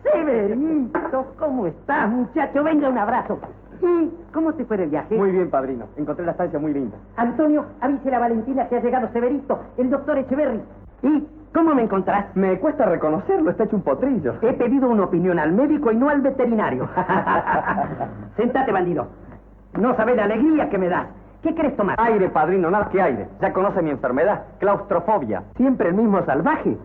Severito, ¿cómo estás, muchacho? Venga, un abrazo. ¿Y cómo te fue el viaje? Muy bien, padrino. Encontré la estancia muy linda. Antonio, avísele a Valentina que ha llegado Severito, el doctor Echeverri. ¿Y cómo me encontrás? Me cuesta reconocerlo, está hecho un potrillo. He pedido una opinión al médico y no al veterinario. Sentate, bandido. No sabés la alegría que me das. ¿Qué querés tomar? Aire, padrino, nada que aire. Ya conoce mi enfermedad, claustrofobia. ¿Siempre el mismo salvaje?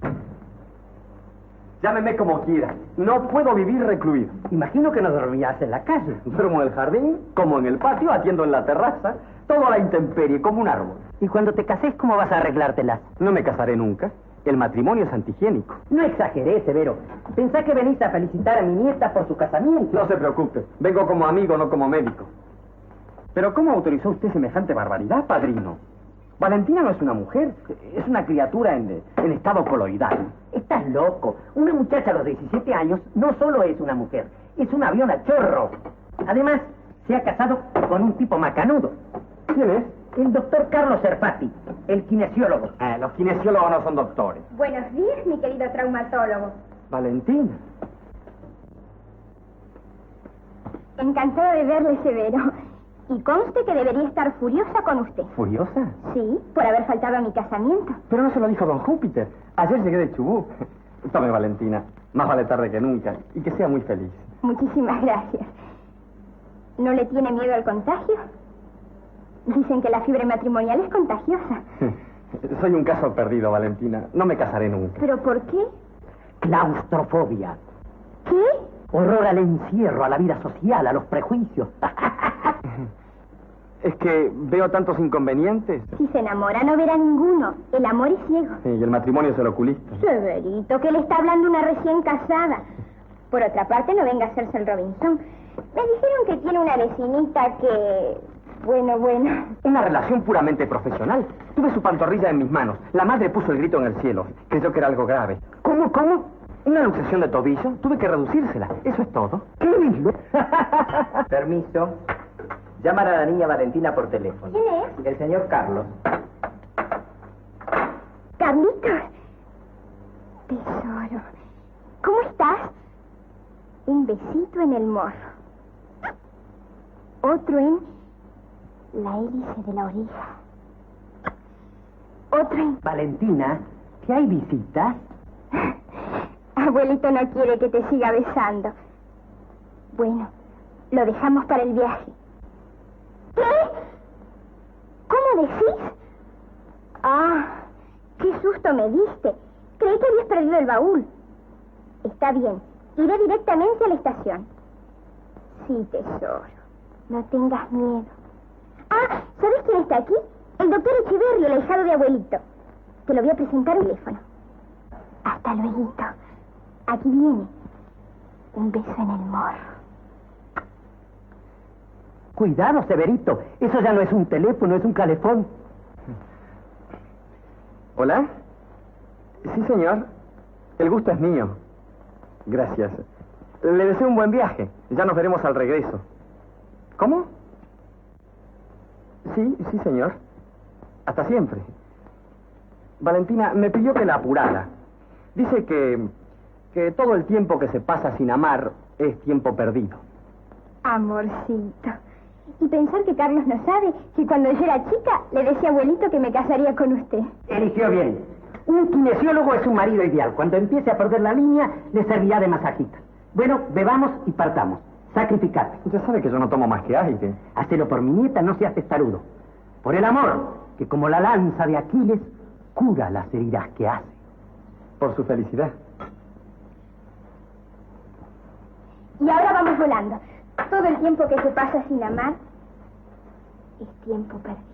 Llámeme como quiera. No puedo vivir recluido. Imagino que no dormías en la calle. Duermo en el jardín, como en el patio, atiendo en la terraza. Todo a la intemperie, como un árbol. ¿Y cuando te cases, cómo vas a arreglártelas? No me casaré nunca. El matrimonio es antihigiénico. No exageré, Severo. Pensá que venís a felicitar a mi nieta por su casamiento. No se preocupe. Vengo como amigo, no como médico. Pero ¿cómo autorizó usted semejante barbaridad, padrino? Valentina no es una mujer, es una criatura en estado coloidal. Estás loco. Una muchacha a los 17 años no solo es una mujer, es un avión a chorro. Además, se ha casado con un tipo macanudo. ¿Quién es? El doctor Carlos Serpati, el kinesiólogo. Los kinesiólogos no son doctores. Buenos días, mi querido traumatólogo. Valentina. Encantada de verle, Severo. Y conste que debería estar furiosa con usted. ¿Furiosa? Sí, por haber faltado a mi casamiento. Pero no se lo dijo don Júpiter. Ayer llegué de Chubut. Tome, Valentina. Más vale tarde que nunca. Y que sea muy feliz. Muchísimas gracias. ¿No le tiene miedo al contagio? Dicen que la fiebre matrimonial es contagiosa. Soy un caso perdido, Valentina. No me casaré nunca. ¿Pero por qué? Claustrofobia. ¿Qué? Horror al encierro, a la vida social, a los prejuicios. Es que veo tantos inconvenientes. Si se enamora no verá ninguno. El amor es ciego. Sí, y el matrimonio es el oculista. Severito, que le está hablando una recién casada. Por otra parte, no venga a hacerse el Robinson. Me dijeron que tiene una vecinita que... Bueno. Una relación puramente profesional. Tuve su pantorrilla en mis manos. La madre puso el grito en el cielo. Creyó que era algo grave. ¿Cómo? Una luxación de tobillo. Tuve que reducírsela. Eso es todo. ¿Qué dijo? Permiso. Llamar a la niña Valentina por teléfono. ¿Quién es? El señor Carlos. Carlitos. Tesoro. ¿Cómo estás? Un besito en el morro. Otro en la hélice de la oreja. Otro en... Valentina, ¿que hay visitas? Abuelito no quiere que te siga besando. Bueno, lo dejamos para el viaje. ¿Qué? ¿Cómo decís? Ah, qué susto me diste. Creí que habías perdido el baúl. Está bien, iré directamente a la estación. Sí, tesoro, no tengas miedo. Ah, ¿sabes quién está aquí? El doctor Echeverri, el ahijado de abuelito. Te lo voy a presentar al teléfono. Hasta luego. Aquí viene. Un beso en el morro. Cuidado, Severito. Eso ya no es un teléfono, es un calefón. ¿Hola? Sí, señor. El gusto es mío. Gracias. Le deseo un buen viaje. Ya nos veremos al regreso. ¿Cómo? Sí, señor. Hasta siempre. Valentina me pidió que la apurara. Dice que todo el tiempo que se pasa sin amar es tiempo perdido. Amorcito. Y pensar que Carlos no sabe que cuando yo era chica le decía a abuelito que me casaría con usted. Eligió bien. Un kinesiólogo es un marido ideal. Cuando empiece a perder la línea, le servirá de masajita. Bueno, bebamos y partamos. Sacrificate. Usted sabe que yo no tomo más que aire. Hacelo por mi nieta, no seas testarudo. Por el amor, que como la lanza de Aquiles, cura las heridas que hace. Por su felicidad. Y ahora vamos volando. Todo el tiempo que se pasa sin amar es tiempo perdido.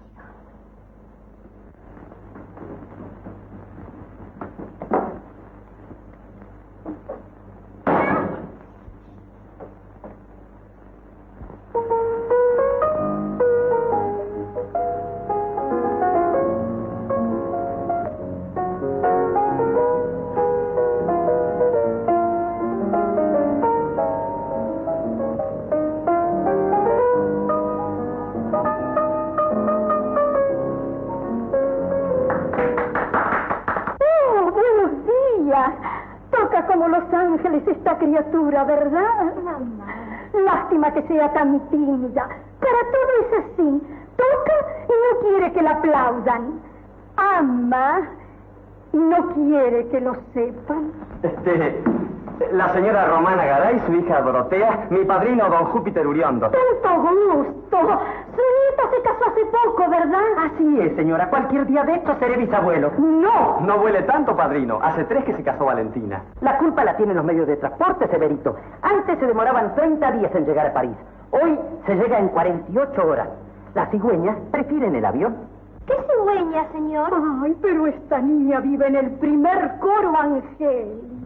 niña. Toca como los ángeles esta criatura, ¿verdad? Mamá. Lástima que sea tan tímida. Para todo es así. Toca y no quiere que la aplaudan. Ama y no quiere que lo sepan. La señora Romana Garay, su hija Dorotea, mi padrino don Júpiter Uriondo. Tanto gusto. Su nieta se casó hace poco, ¿verdad? Así es, señora. Cualquier día de estos seré bisabuelo. No. No huele tanto, padrino. Hace 3 que se casó Valentina. La culpa la tienen los medios de transporte, Severito. Antes se demoraban 30 días en llegar a París. Hoy se llega en 48 horas. Las cigüeñas prefieren el avión. ¿Qué cigüeña, señor? Ay, pero esta niña vive en el primer coro angélico.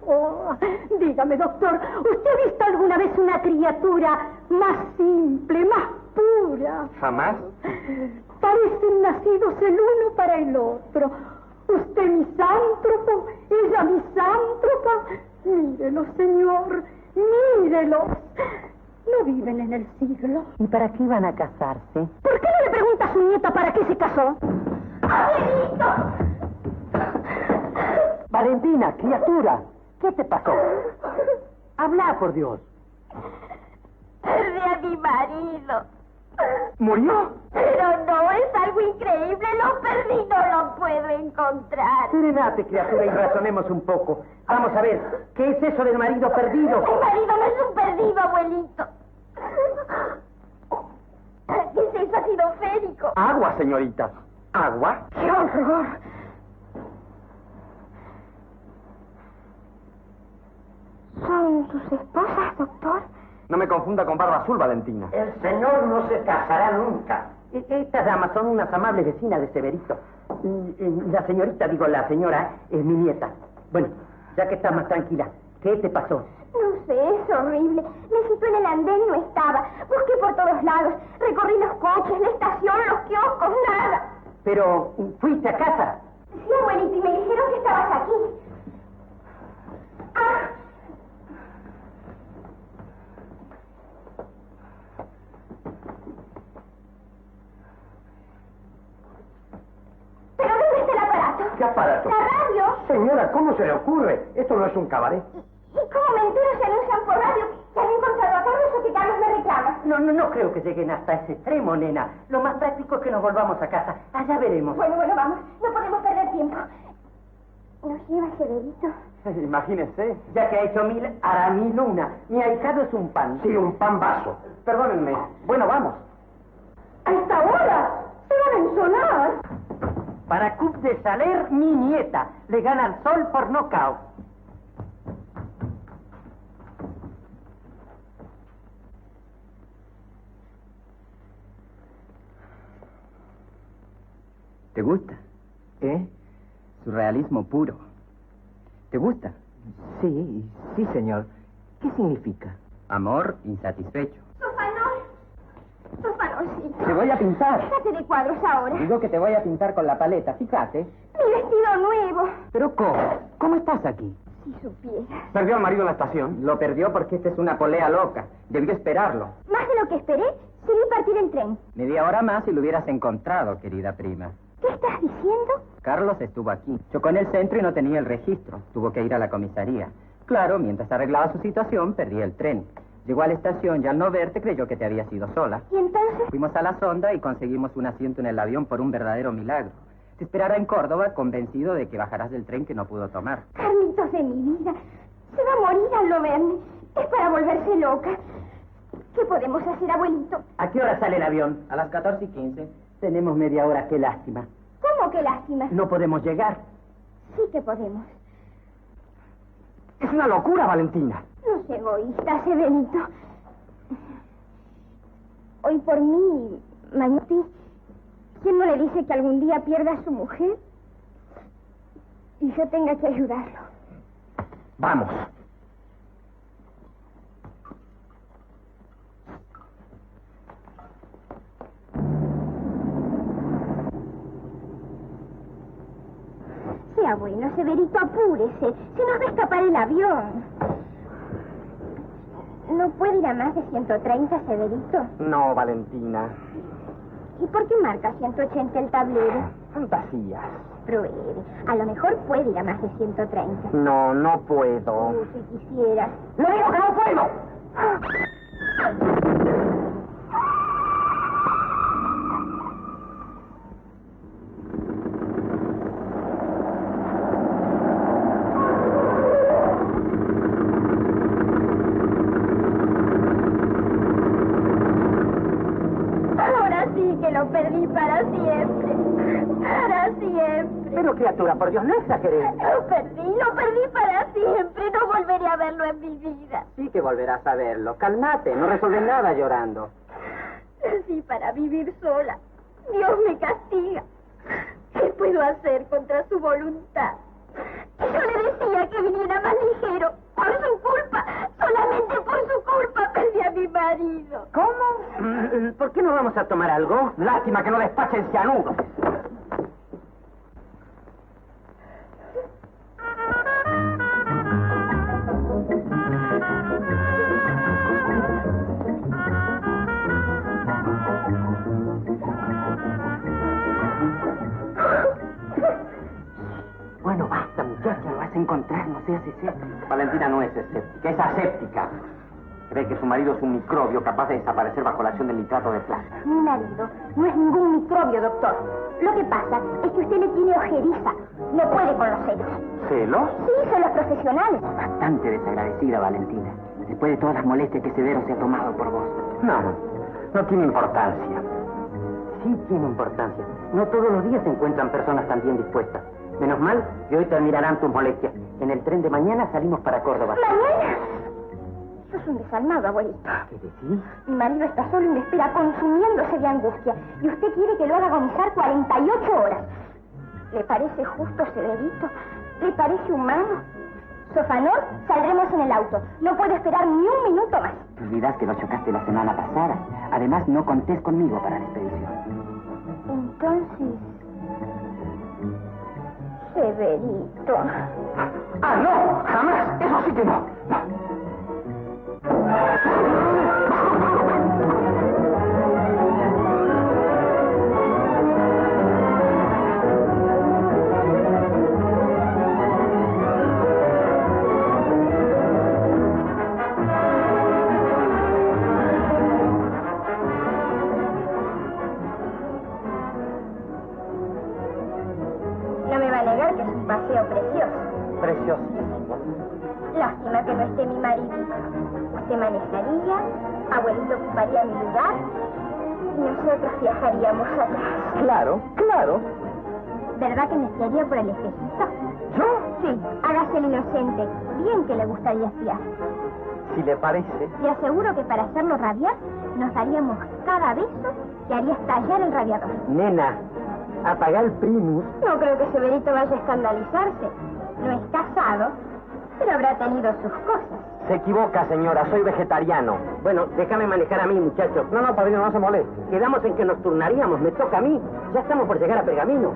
Oh, dígame, doctor, ¿usted ha visto alguna vez una criatura más simple, más pura? ¿Jamás? Parecen nacidos el uno para el otro. Usted misántropo, ella misántropa. Mírelo, señor, mírelo. No viven en el siglo. ¿Y para qué iban a casarse? ¿Por qué no le pregunta a su nieta para qué se casó? ¡Abuelito! Valentina, criatura, ¿qué te pasó? Habla, por Dios. Perdí a mi marido. ¿Murió? Pero no, es algo increíble. Lo perdí, no lo puedo encontrar. Serenate, criatura, y razonemos un poco. Vamos a ver, ¿qué es eso del marido perdido? Mi marido no es un perdido, abuelito. ¿Qué es eso? Ha sido férico. Agua, señorita. ¿Agua? ¡Qué horror! ¿Son sus esposas, doctor? No me confunda con Barba Azul, Valentina. El señor no se casará nunca. Estas damas son unas amables vecinas de Severito. La señorita, digo, la señora, es mi nieta. Bueno, ya que estás más tranquila, ¿qué te pasó? No sé, es horrible. Me situé en el andén, no estaba. Busqué por todos lados. Recorrí los coches, la estación, los kioscos, nada. Pero, ¿fuiste a casa? Sí, abuelito, y me dijeron que estabas aquí. ¡Ah! ¿Pero dónde está el aparato? ¿Qué aparato? ¿La radio? Señora, ¿cómo se le ocurre? Esto no es un cabaret. ¿Y cómo me entero si anuncian por radio que han encontrado a Carlos o que Carlos me reclama? No creo que lleguen hasta ese extremo, nena. Lo más práctico es que nos volvamos a casa. Allá veremos. Bueno, vamos. No podemos perder tiempo. ¿Nos lleva Severito? Imagínese. Ya que ha hecho 1000, hará 1001. Mi ahijado es un pan. Sí, un pan vaso. Perdónenme. Bueno, vamos. ¡A esta hora! ¡Se van a ensonar! Para Cup de Saler, mi nieta. Le gana al sol por nocaut. ¿Te gusta? Surrealismo puro. ¿Te gusta? Sí, señor. ¿Qué significa? Amor insatisfecho. Sofanolcito. Te voy a pintar. Déjate de cuadros ahora. Digo que te voy a pintar con la paleta, fíjate. Mi vestido nuevo. ¿Pero cómo? ¿Cómo estás aquí? Si supieras. ¿Perdió al marido en la estación? Lo perdió porque esta es una polea loca. Debió esperarlo. Más de lo que esperé, sí vi partir el tren. Media hora más y lo hubieras encontrado, querida prima. ¿Qué estás diciendo? Carlos estuvo aquí. Chocó en el centro y no tenía el registro. Tuvo que ir a la comisaría. Claro, mientras arreglaba su situación, perdí el tren. Llegó a la estación y al no verte creyó que te habías ido sola. ¿Y entonces? Fuimos a la sonda y conseguimos un asiento en el avión por un verdadero milagro. Te esperará en Córdoba convencido de que bajarás del tren que no pudo tomar. Carlitos de mi vida. Se va a morir al no verme. Es para volverse loca. ¿Qué podemos hacer, abuelito? ¿A qué hora sale el avión? A las 14:15. Tenemos media hora, qué lástima. ¿Cómo que lástima? No podemos llegar. Sí que podemos. Es una locura, Valentina. No sé, egoísta, Severito. Hoy por mí, mañana ti. ¿Quién no le dice que algún día pierda a su mujer? Y yo tenga que ayudarlo. Vamos. Sea bueno, Severito, apúrese. Se nos va a escapar el avión. ¿No puede ir a más de 130, Severito? No, Valentina. ¿Y por qué marca 180 el tablero? Fantasías. Pruebe. A lo mejor puede ir a más de 130. No, no puedo. Si quisieras. ¡Le digo que no puedo! Ahora sí que lo perdí para siempre. Para siempre. Pero, criatura, por Dios, no exageres. Lo perdí para siempre. No volveré a verlo en mi vida. Sí que volverás a verlo. Cálmate, no resuelves nada llorando. Nací para vivir sola. Dios me castiga. ¿Qué puedo hacer contra su voluntad? Yo le decía que viniera más ligero. Por su culpa, solamente por su culpa, perdí a mi marido. ¿Cómo? ¿Por qué no vamos a tomar algo? Lástima que no despachen cianuro. Bueno, basta, muchacha, lo vas a encontrar, no seas escéptica. Valentina no es escéptica, es aséptica. Cree que su marido es un microbio capaz de desaparecer bajo la acción del nitrato de plata. Mi marido no es ningún microbio, doctor. Lo que pasa es que usted le tiene ojeriza. No puede con los celos. ¿Celos? Sí, celos profesionales. Bastante desagradecida, Valentina. Después de todas las molestias que Severo se ha tomado por vos. No tiene importancia. Sí tiene importancia. No todos los días se encuentran personas tan bien dispuestas. Menos mal que hoy terminarán tus molestias. En el tren de mañana salimos para Córdoba. ¿Mañana? Sos un desalmado, abuelito. ¿Qué decís? Mi marido está solo y me espera consumiéndose de angustia. Y usted quiere que lo haga agonizar 48 horas. ¿Le parece justo, Severito? ¿Le parece humano? Sofanor, saldremos en el auto. No puedo esperar ni un minuto más. Te olvidas que lo chocaste la semana pasada. Además, no contés conmigo para la expedición. Entonces... Severito... ¡Ah, no! ¡Jamás! ¡Eso sí que no! No me va a negar que es un paseo precioso. Preciosísimo. Lástima que no esté mi maridito. Usted manejaría, abuelito ocuparía mi lugar y nosotros viajaríamos atrás. Claro. ¿Verdad que me espiaría por el ejército? ¿Yo? Sí, hágase el inocente. Bien que le gustaría espiar. Si le parece. Le aseguro que para hacerlo rabiar, nos daríamos cada beso que haría estallar el radiador. Nena, apaga el primus. No creo que Severito vaya a escandalizarse. No es casado, pero habrá tenido sus cosas. Se equivoca, señora, soy vegetariano. Bueno, déjame manejar a mí, muchachos. No, padrino, no se moleste. Quedamos en que nos turnaríamos, me toca a mí. Ya estamos por llegar a Pergamino.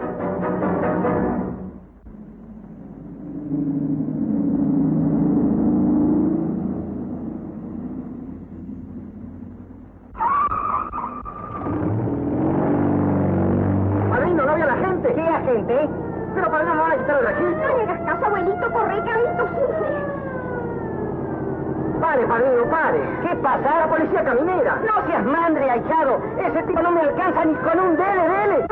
Padrino, no había la gente. ¿Qué agente? Pero padrino, no van a quitar el registro. No le hagas caso, abuelito, corre, que Alito sufre. Pare, padrino, pare. ¿Qué pasa? La policía caminera. No seas mandre, ahijado. Ese tipo no me alcanza ni con un dele.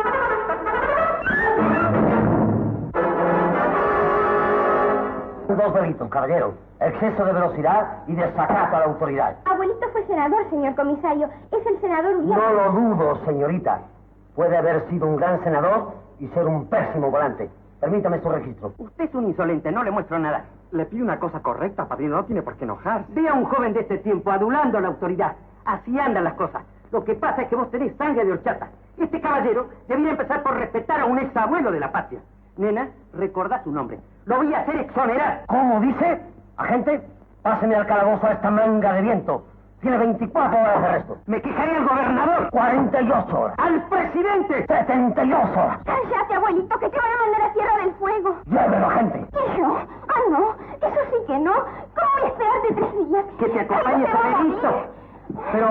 Dos delitos, caballero. Exceso de velocidad y desacato a la autoridad. Abuelito fue senador, señor comisario. Es el senador Uriarte. No lo dudo, señorita. Puede haber sido un gran senador y ser un pésimo volante. Permítame su registro. Usted es un insolente, no le muestro nada. Le pido una cosa correcta, padrino, no tiene por qué enojarse. Ve a un joven de este tiempo adulando a la autoridad. Así andan las cosas. Lo que pasa es que vos tenés sangre de horchata. Este caballero debería empezar por respetar a un exabuelo de la patria. Nena, recordá su nombre. Lo voy a hacer exonerar. ¿Cómo dice? Agente, páseme al calabozo a esta manga de viento. Tiene 24 horas de arresto. Me quejaré al gobernador. 48 horas. ¡Al presidente! 72 horas. Cállate, abuelito, que te van a mandar a Tierra del Fuego. Llévelo, agente. ¿Y yo? Ah, no, eso sí que no. ¿Cómo voy a esperarte 3 días? Que te acompañe, Sabelito. Pero,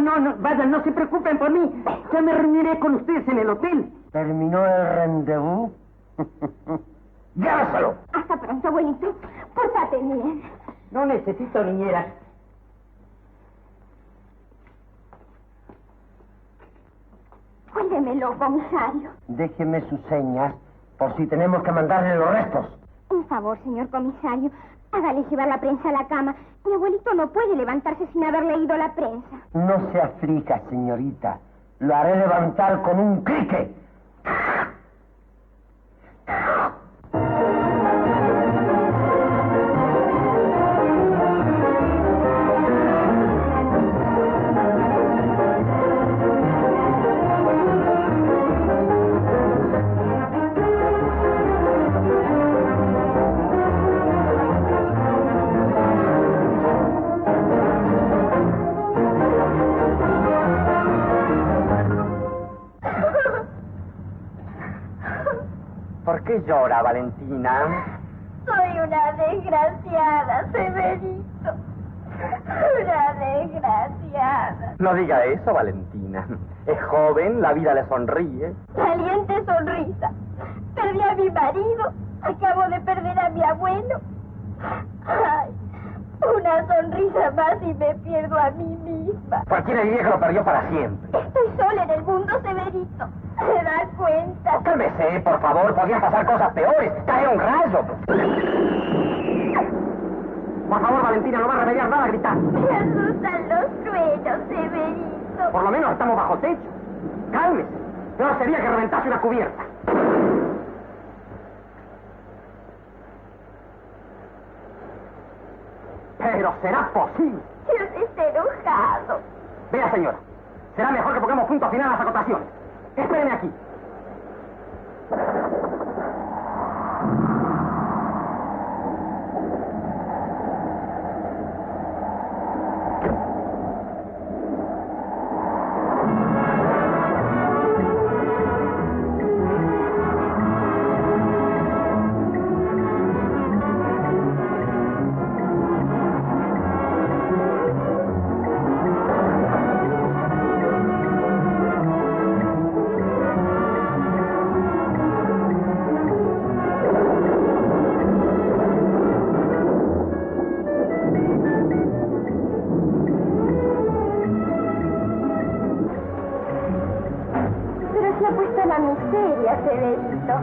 no, vaya, no se preocupen por mí. Ya me reuniré con ustedes en el hotel. ¿Terminó el rendezvous? ¡Lléveselo! Hasta pronto, abuelito. Pórtate bien. No necesito niñera. Cuídemelo, comisario. Déjeme sus señas por si tenemos que mandarle los restos. Un favor, señor comisario. Hágale llevar la prensa a la cama. Mi abuelito no puede levantarse sin haber leído la prensa. No se aflija, señorita. Lo haré levantar con un crique. ¿Por qué llora, Valentina? Soy una desgraciada, Severito. Una desgraciada. No diga eso, Valentina. Es joven, la vida le sonríe. Valiente sonrisa. Perdí a mi marido. Acabo de perder a mi abuelo. Ay, una sonrisa más y me pierdo a mí misma. Cualquiera diría que lo perdió para siempre. Estoy sola en el mundo, Severito. ¿Se da cuenta? Cálmese, por favor. Podrían pasar cosas peores. Cae un rayo. Por favor, Valentina, no va a remediar nada, gritar. Me asustan los sueños, Severito. Por lo menos estamos bajo techo. Cálmese. Peor sería que reventase una cubierta. Pero será posible. Dios está enojado. Vea, señora. Será mejor que pongamos punto final a las acotaciones. Espérenme aquí.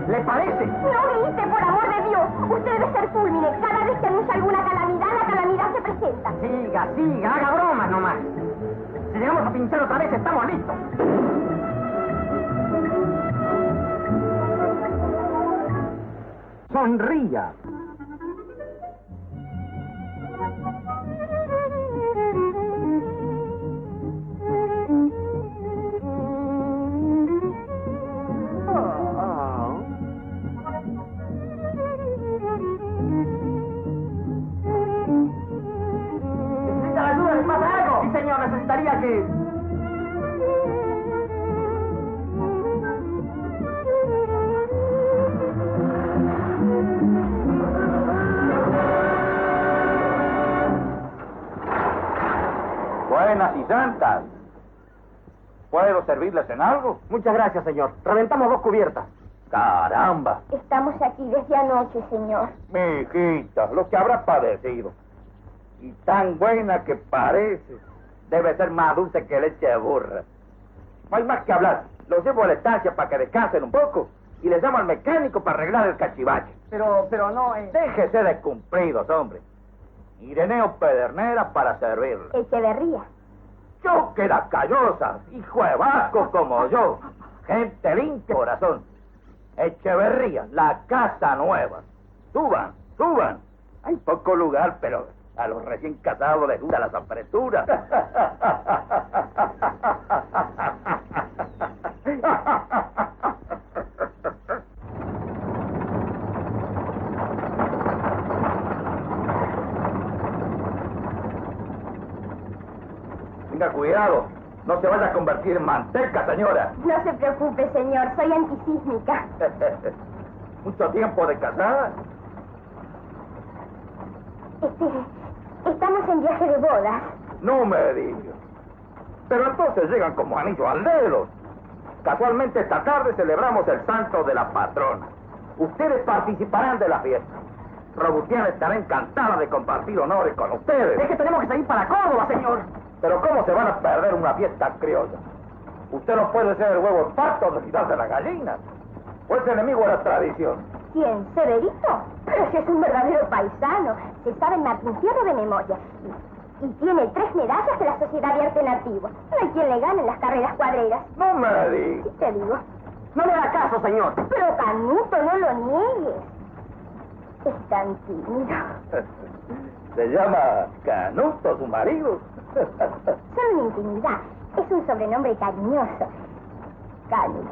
¿Le parece? No grite, por amor de Dios. Usted debe ser fulmine. Cada vez que anuncia alguna calamidad, la calamidad se presenta. Siga, haga bromas nomás. Si llegamos a pinchar otra vez, estamos listos. Sonría. Necesitaría que... Buenas y santas. ¿Puedo servirles en algo? Muchas gracias, señor. Reventamos 2 cubiertas. ¡Caramba! Estamos aquí desde anoche, señor. Mi hijita, lo que habrá padecido. Y tan buena que parece. Debe ser más dulce que leche de burra. No hay más que hablar. Los llevo a la estancia para que descansen un poco y les llamo al mecánico para arreglar el cachivache. Pero no... Déjese de cumplidos, hombre. Ireneo Pedernera para servirle. Echeverría. Yo que la callosa, hijo de vasco como yo. Gente limpia corazón. Echeverría, la casa nueva. Suban. Hay poco lugar, pero a los recién casados les gusta las apreturas. Tenga cuidado, no se vaya a convertir en manteca, señora. No se preocupe, señor, soy antisísmica. ¿Mucho tiempo de casada? Estamos en viaje de bodas. No me diga. Pero entonces llegan como anillo al dedo. Casualmente esta tarde celebramos el santo de la patrona. Ustedes participarán de la fiesta. Robustiana estará encantada de compartir honores con ustedes. Es que tenemos que salir para Córdoba, señor. Pero ¿cómo se van a perder una fiesta criolla? Usted no puede ser el huevo en parto de quitarse las gallinas. Pues enemigo de la tradición. ¿Quién? ¿Severito? Pero si es un verdadero paisano. Se sabe el martinciano de memoria. Y tiene 3 medallas de la Sociedad de Arte Nativo. No hay quien le gane en las carreras cuadreras. No me digas. Sí te digo. No le haga caso, señor. Pero Canuto, no lo niegues. Es tan tímido. Se llama Canuto, su marido. Solo en intimidad. Es un sobrenombre cariñoso. Canuto.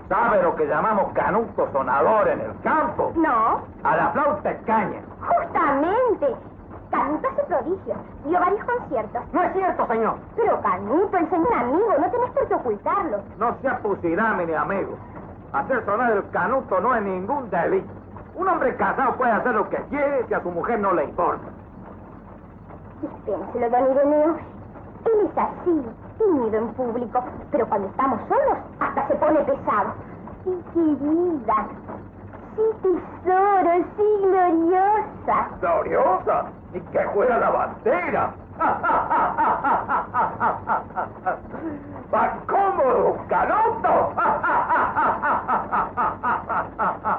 ¿Sabe lo que llamamos canuto sonador en el campo? No, A la flauta caña. justamente. Canuto hace prodigios. Dio varios conciertos. No es cierto, señor. Pero Canuto, el señor amigo, no tenés por qué ocultarlo. No sea pusilánime ni amigo. Hacer sonar el canuto no es ningún delito. Un hombre casado puede hacer lo que quiere si a su mujer no le importa. Dispénselo, don Ireneo. Él es así, tímido en público, pero cuando estamos solos, hasta se pone pesado. Sí, querida. Sí, tesoro, sí, gloriosa. ¡Gloriosa! ¡Ni que fuera la bandera! ¡Va cómodo, canuto!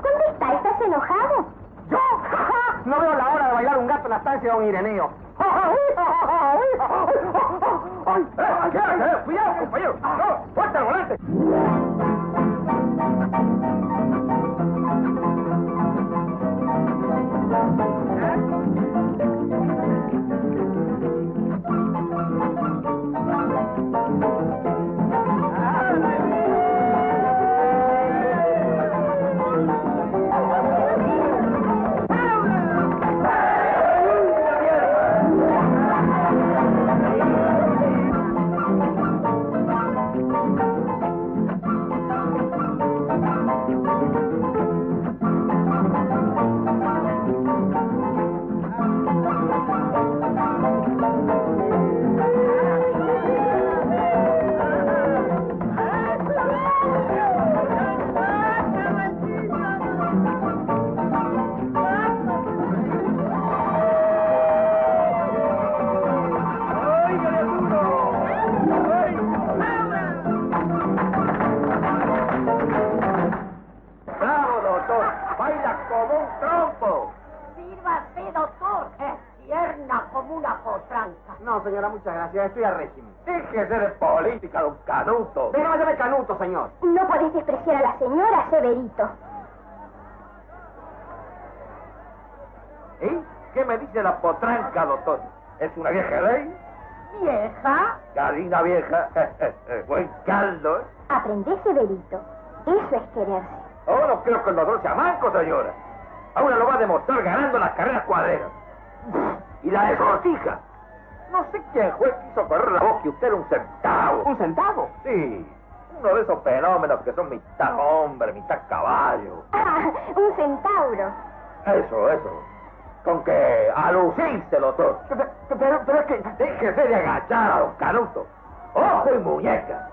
¿Dónde está? ¿Estás enojado? ¿Yo? No veo la hora de bailar un gato en la estancia de don Ireneo. ¡Ay! ¡Cuidado, compañero! ¡No! ¡Fuerte al volante! ¡Bravo, doctor! ¡Baila como un trompo! Sírvase, doctor. Es tierna como una potranca. No, señora, muchas gracias. Estoy a régimen. Déjese de política, don Canuto. Déjame hacerme Canuto, señor. No podés despreciar a la señora, Severito. ¿Y qué me dice la potranca, doctor? ¿Es una vieja ley? ¿Vieja? Gallina vieja. Buen caldo, ¿eh? Aprendé, Severito. Eso es quererse. Oh, no creo que el doctor sea manco, señora. Ahora lo va a demostrar ganando las carreras cuadreras. Y la de sortija. No sé quién fue que hizo correr la voz que usted era un centavo. ¿Un centavo? Sí, uno de esos fenómenos que son mitad hombre, mitad caballo. Ah, un centauro. Eso. Con que a lucirse los dos. Pero es que déjese de agachar a don Canuto. ¡Ojo y muñeca!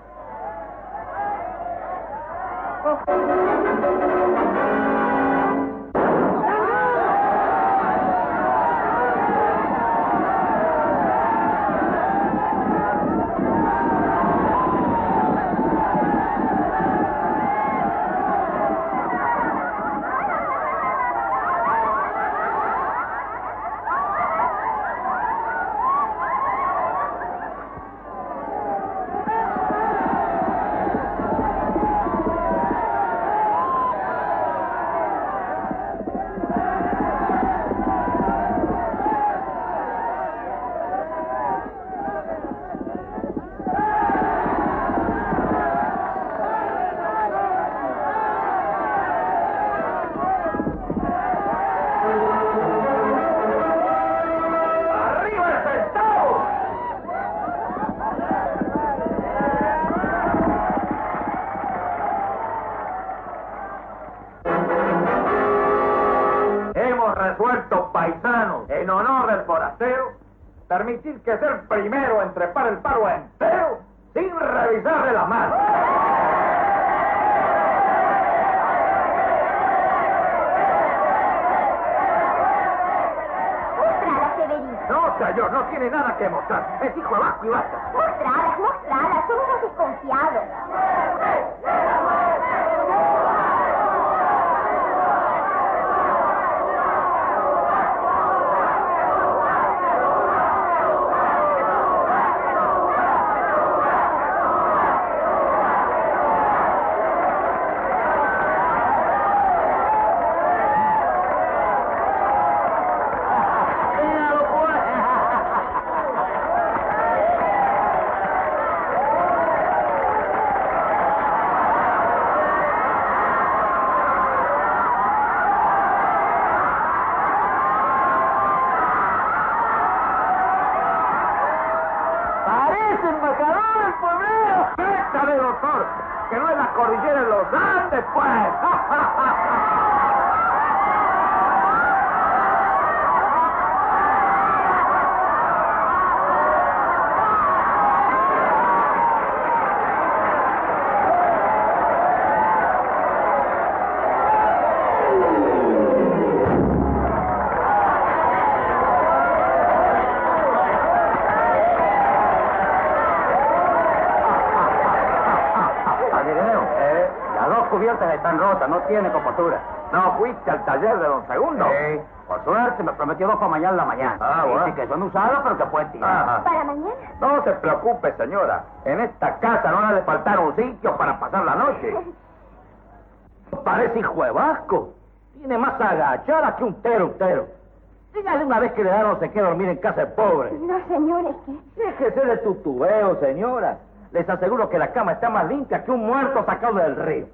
Resuelto, paisanos, en honor del forastero, permitir que sea el primero en trepar el palo entero sin revisarle la mano. mayor, no tiene nada que mostrar. Es hijo de Vasco y basta. Mostralas, son unos desconfiados. Doctor, que no es la cordillera de los Andes, pues. Cubiertas están rotas, no tiene compostura. ¿No fuiste al taller de don Segundo? Sí, por suerte me prometió 2 para mañana en la mañana. Bueno. Dice que son usadas, pero que pueden tirar. Ajá. ¿Para mañana? No se preocupe, señora. En esta casa no le ha de faltar un sitio para pasar la noche. Parece hijo de Vasco. Tiene más agachada que un tero. Dígale una vez que le da no sé qué dormir en casa de pobre. No, señor, es que... Déjese de tutubeo, señora. Les aseguro que la cama está más limpia que un muerto sacado del río.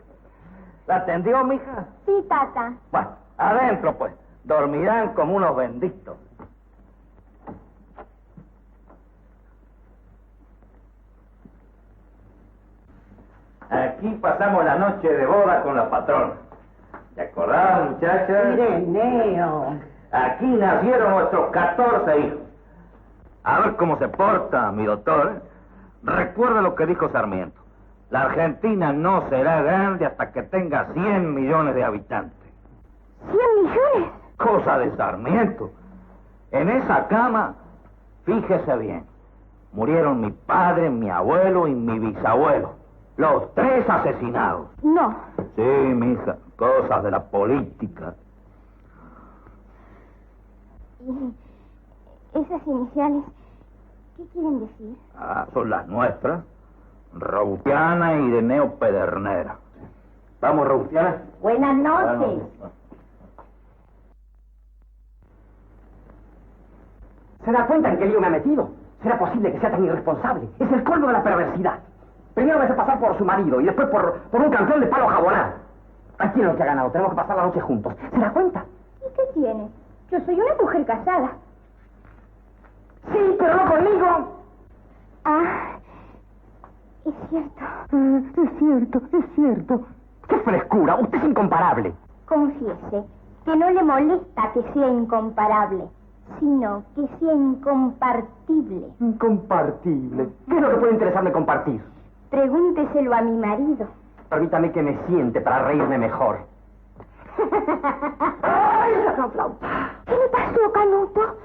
¿La atendió, mija? Sí, tata. Bueno, adentro, pues. Dormirán como unos benditos. Aquí pasamos la noche de boda con la patrona. ¿Se acordaban, muchachas? Ireneo. Aquí nacieron nuestros 14 hijos. A ver cómo se porta, mi doctor. Recuerda lo que dijo Sarmiento. La Argentina no será grande hasta que tenga 100 millones de habitantes. ¿100 millones? Cosa de Sarmiento. En esa cama, fíjese bien, murieron mi padre, mi abuelo y mi bisabuelo. Los 3 asesinados. No. Sí, mija, cosas de la política. ¿Y esas iniciales qué quieren decir? Ah, son las nuestras. Robustiana y Ireneo Pedernera. ¿Vamos, Robustiana? Buenas noches. Vamos. ¿Se da cuenta en qué lío me ha metido? ¿Será posible que sea tan irresponsable? Es el colmo de la perversidad. Primero me hace pasar por su marido y después por un campeón de palo jabonado. Aquí es lo que ha ganado. Tenemos que pasar la noche juntos. ¿Se da cuenta? ¿Y qué tiene? Yo soy una mujer casada. Sí, pero no conmigo. Ah, es cierto. Es cierto. ¡Qué frescura! Usted es incomparable. Confiese que no le molesta que sea incomparable, sino que sea incompartible. Incompartible. ¿Qué es lo que puede interesarme compartir? Pregúnteselo a mi marido. Permítame que me siente para reírme mejor. ¡Ay, la flauta! ¿Qué le pasó, Canuto?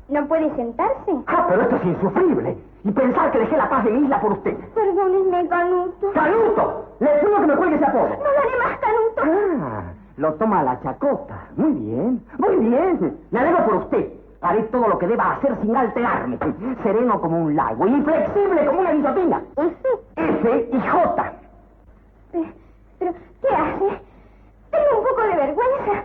¿No puede sentarse? Ah, pero esto es insufrible. Y pensar que dejé la paz de mi isla por usted. Perdónenme, Canuto. ¡Canuto! Le pido que me cuelgue ese apodo. No lo haré más, Canuto. Ah, lo toma a la chacota. Muy bien, muy bien. Me alegro por usted. Haré todo lo que deba hacer sin alterarme. Sereno como un lago, inflexible como una guillotina. F y J. Pero, ¿qué hace? Tengo un poco de vergüenza.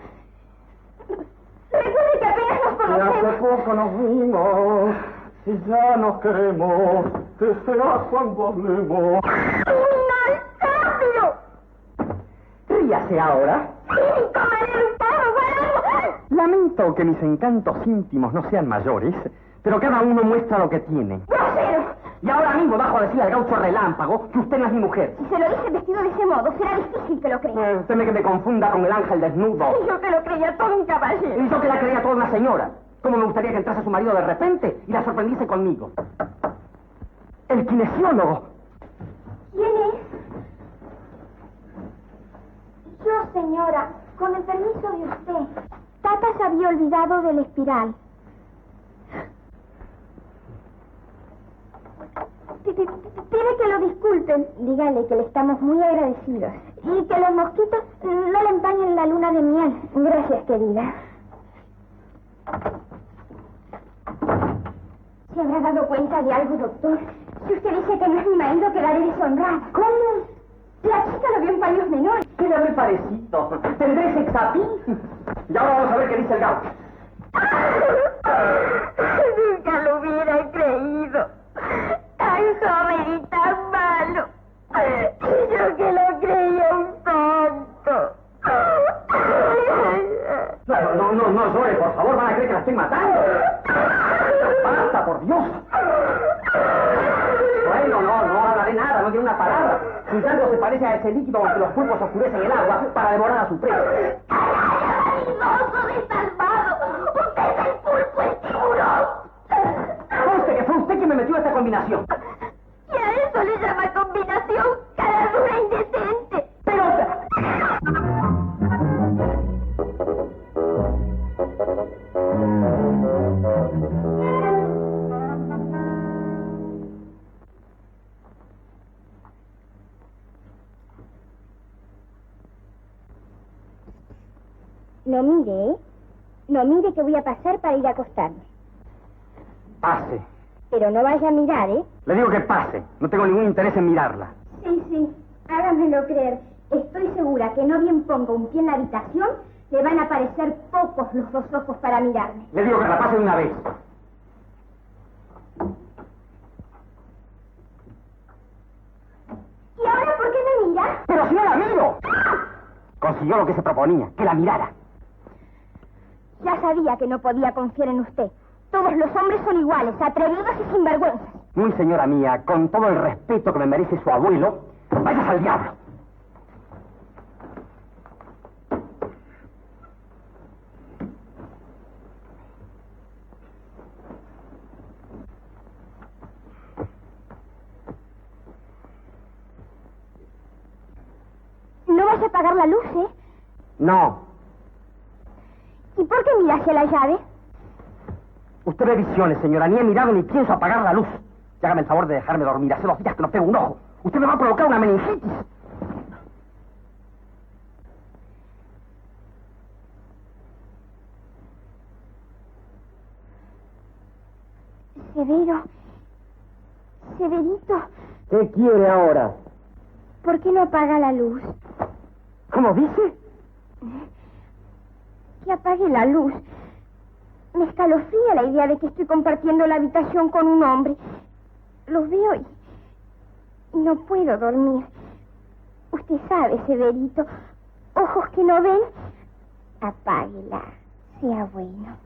Recuerde que apenas nos conocemos. Hace poco nos vimos. Si ya nos queremos, ¿qué será cuando hablemos? ¡Rápido! Ríase ahora. ¡Sí, tomaré un pavo para algo! Lamento que mis encantos íntimos no sean mayores, pero cada uno muestra lo que tiene. ¡Grosero! Y ahora mismo bajo a decir al gaucho relámpago que usted no es mi mujer. Si se lo dice vestido de ese modo, será difícil que lo crea. Teme que me confunda con el ángel desnudo. Y yo que lo creía todo un caballero. Y yo que la creía toda una señora. ¿Cómo me gustaría que entrase su marido de repente y la sorprendiese conmigo? El kinesiólogo. ¿Quién es? Yo, señora, con el permiso de usted. Tata se había olvidado de la espiral. Pide que lo disculpen. Dígale que le estamos muy agradecidos. Y que los mosquitos no le empañen la luna de miel. Gracias, querida. ¿Se habrá dado cuenta de algo, doctor? Si usted dice que no es mi marido, quedaré deshonrada. ¿Cómo? La chica lo vio en paños menores. ¿Qué le habré parecido? ¿Tendré sex appeal? Y ahora vamos a ver qué dice el gaucho. Nunca lo hubiera creído. Tan joven y tan malo. Y yo que lo creía un tonto. No llore, por favor, van a creer que la estoy matando. ¡Basta, por Dios! Bueno, no hablaré nada, no tiene una palabra. Sin tanto se parece a ese líquido con que los pulpos oscurecen el agua para devorar a su presa. ¡Cariñoso desalmado! ¡Usted es el pulpo, el tiburón! Conste que fue usted quien me metió a esta combinación. ¿Y a eso le llama combinación? ¡Cara dura indecente! Pero... No mire, ¿eh? No mire que voy a pasar para ir a acostarme. Pase. Pero no vaya a mirar, ¿eh? Le digo que pase. No tengo ningún interés en mirarla. Sí, hágamelo creer. Estoy segura que no bien ponga un pie en la habitación, le van a parecer pocos los dos ojos para mirarme. Le digo que la pase de una vez. ¿Y ahora por qué me mira? ¡Pero si no la miro! Consiguió lo que se proponía, que la mirara. Ya sabía que no podía confiar en usted. Todos los hombres son iguales, atrevidos y sinvergüenzas. Muy señora mía, con todo el respeto que me merece su abuelo, vayas al diablo. No vas a apagar la luz, ¿eh? No. ¿Y por qué mira hacia la llave? Usted ve visiones, señora. Ni he mirado ni pienso apagar la luz. Y hágame el favor de dejarme dormir. Hace 2 días que no pego un ojo. Usted me va a provocar una meningitis. Severito, ¿Qué quiere ahora? ¿por qué no apaga la luz? ¿Cómo dice? Que apague la luz. Me escalofría la idea de que estoy compartiendo la habitación con un hombre. Lo veo y no puedo dormir. Usted sabe, Severito, ojos que no ven, apáguela, sea bueno.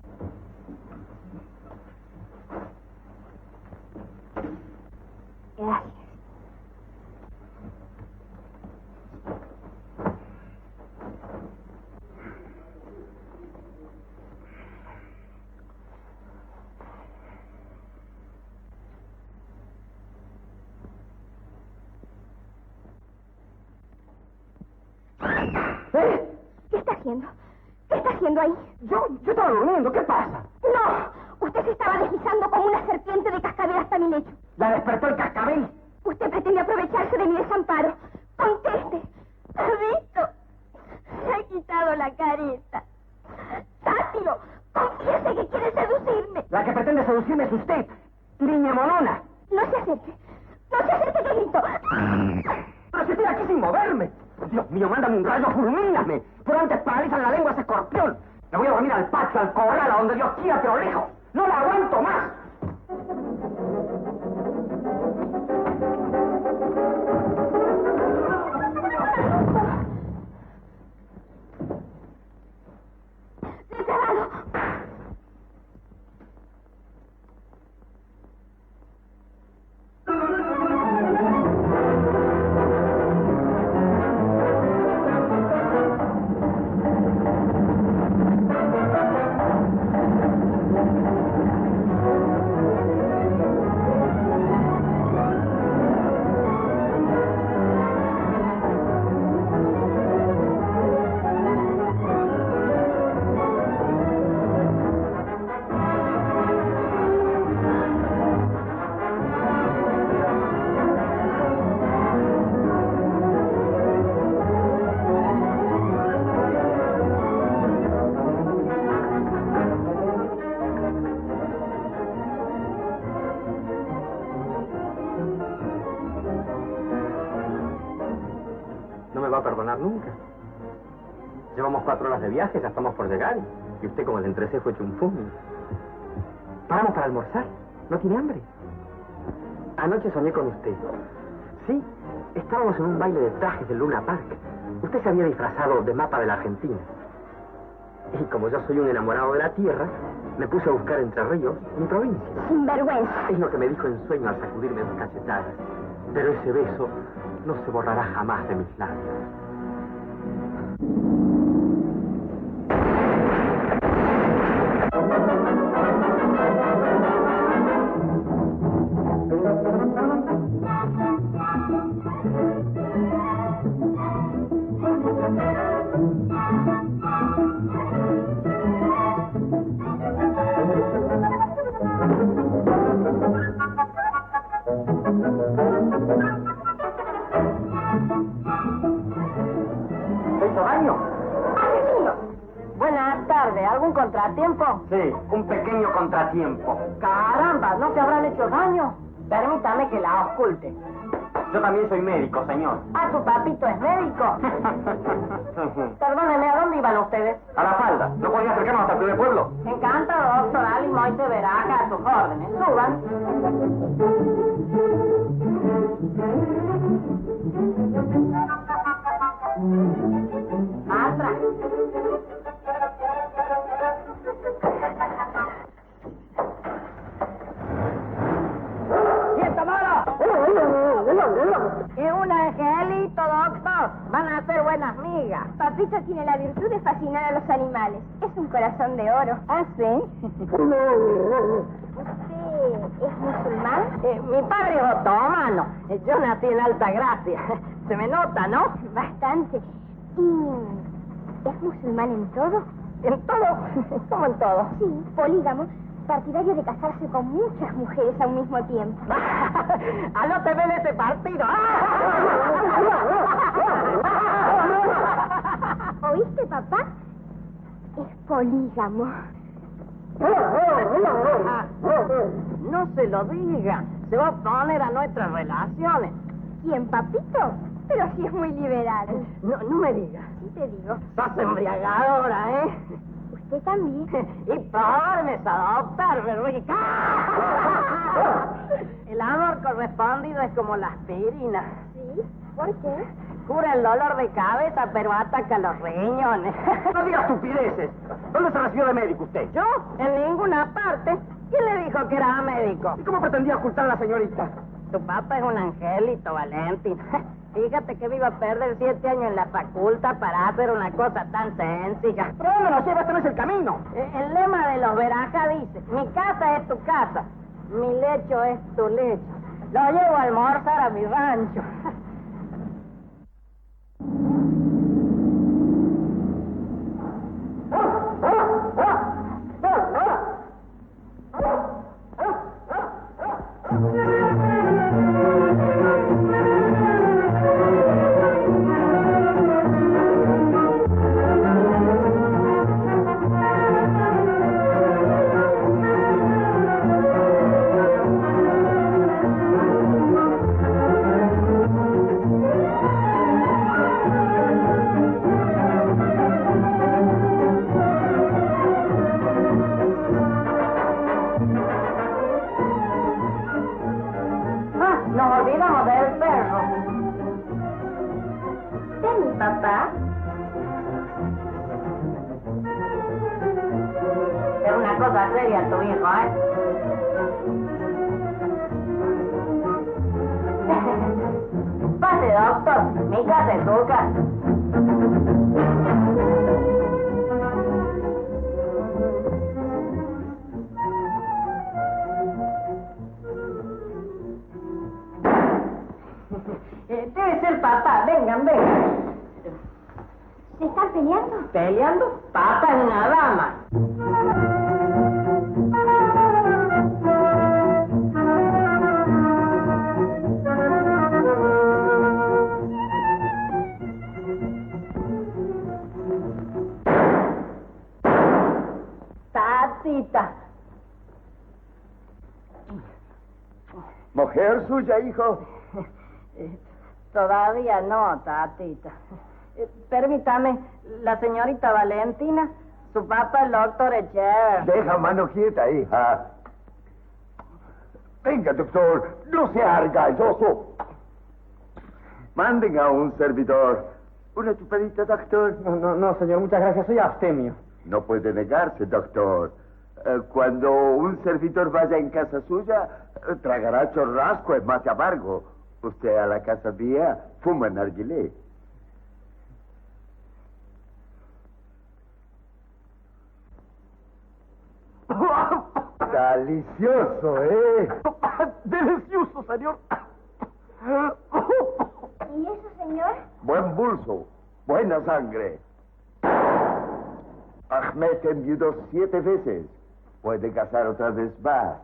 Gracias. ¿Qué está haciendo? ¿Qué está haciendo ahí? Yo estaba durmiendo. ¿Qué pasa? ¡No! Usted se estaba deslizando como una serpiente de cascabel hasta mi lecho. ¿La despertó el cascabel? Usted pretende aprovecharse de mi desamparo. ¡Conteste! ¡Visto! Se ha quitado la careta. ¡Sátiro! ¡Confiese que quiere seducirme! La que pretende seducirme es usted, niña monona. ¡No se acerque! ¡No se acerque, que grito! Pero si estoy aquí sin moverme. Dios mío, mándame un rayo, fulmíname. Pero antes paralizan la lengua ese escorpión. Me voy a dormir al patio, al corral, a donde Dios quiera, pero lejos. No la aguanto más. llegar nunca. Llevamos 4 horas de viaje, ya estamos por llegar. Y usted como el entrecejo hecho un fumo. ¿Paramos para almorzar? ¿No tiene hambre? Anoche soñé con usted. Sí, estábamos en un baile de trajes del Luna Park. Usted se había disfrazado de mapa de la Argentina. Y como yo soy un enamorado de la tierra, me puse a buscar Entre Ríos, mi provincia. Sinvergüenza. Es lo que me dijo en sueño al sacudirme dos cachetadas. Pero ese beso no se borrará jamás de mis labios. Buenas tardes, ¿algún contratiempo? Sí, un pequeño contratiempo. Caramba, ¿no se habrán hecho daño? Permítame que la oculte. Yo también soy médico, señor. Ah, ¿su papito es médico? Perdóneme, ¿a dónde iban ustedes? A la falda. ¿No podía acercarnos hasta el primer pueblo? Encantado, doctor Ali Moite Veraca, a sus órdenes. Suban. Atrás. ¡Siento, moro! Es un angelito, doctor. Van a ser buenas migas. Papito tiene la virtud de fascinar a los animales. Es un corazón de oro. ¿Ah, sí? ¿Usted es musulmán? Mi padre es otomano. Yo nací en Alta Gracia. Se me nota, ¿no? Bastante. ¿Y es musulmán en todo? ¿En todo? ¿Cómo en todo? Sí, polígamo. Partidario de casarse con muchas mujeres a un mismo tiempo. ¡Ah, no te ven ese partido! ¿Oíste, papá? Es polígamo. No se lo diga. Se va a oponer a nuestras relaciones. ¿Quién, papito? Pero sí es muy liberal. No me digas. Sí te digo. Sos embriagadora, ¿eh? Usted también. Y probarme es adoptarme, rica. El amor correspondido es como la aspirina. ¿Sí? ¿Por qué? Cura el dolor de cabeza, pero ataca los riñones. No diga estupideces. ¿Dónde se recibió de médico usted? ¿Yo? En ninguna parte. ¿Quién le dijo que era médico? ¿Y cómo pretendía ocultar a la señorita? Tu papá es un angelito, Valentín. Fíjate que me iba a perder 7 años en la facultad para hacer una cosa tan sencilla. ¿Pero dónde nos lleva? Este no es el camino. El lema de los Veraca dice, mi casa es tu casa, mi lecho es tu lecho. Lo llevo a almorzar a mi rancho. Nos olvidamos del perro. Ven, papá. Es una cosa seria tu hijo, ¿eh? Pase, doctor. Mi casa es tu casa. Debe ser papá. Vengan, vengan. ¿Se están peleando? ¿Peleando? Papá es una dama. Tatita. ¿Mujer suya, hijo? Todavía no, tatita. Permítame, la señorita Valentina, su papá el doctor Echever. Deja mano quieta, hija. Venga, doctor, no sea argalloso. Manden a un servidor. Una chupadita, doctor. No, señor, muchas gracias, soy abstemio. No puede negarse, doctor. Cuando un servidor vaya en casa suya, tragará chorrasco, es más amargo. Usted a la casa mía fuma narguilé. Delicioso, ¿eh? Delicioso, señor. ¿Y eso, señor? Buen pulso, buena sangre. Ahmed enviudó 7 veces. Puede casar otra vez más.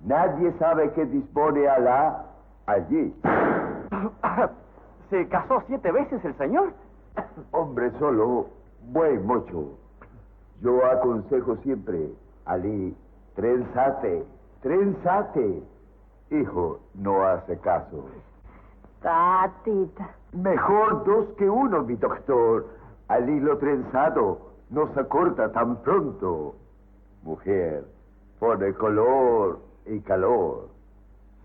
Nadie sabe qué dispone Alá allí. ¿Se casó 7 veces el señor? Hombre solo, buen mocho. Yo aconsejo siempre, Ali, trenzate. Hijo, no hace caso. Tatita. Mejor 2 que 1, mi doctor. Al hilo trenzado no se corta tan pronto. Mujer, pone color y calor.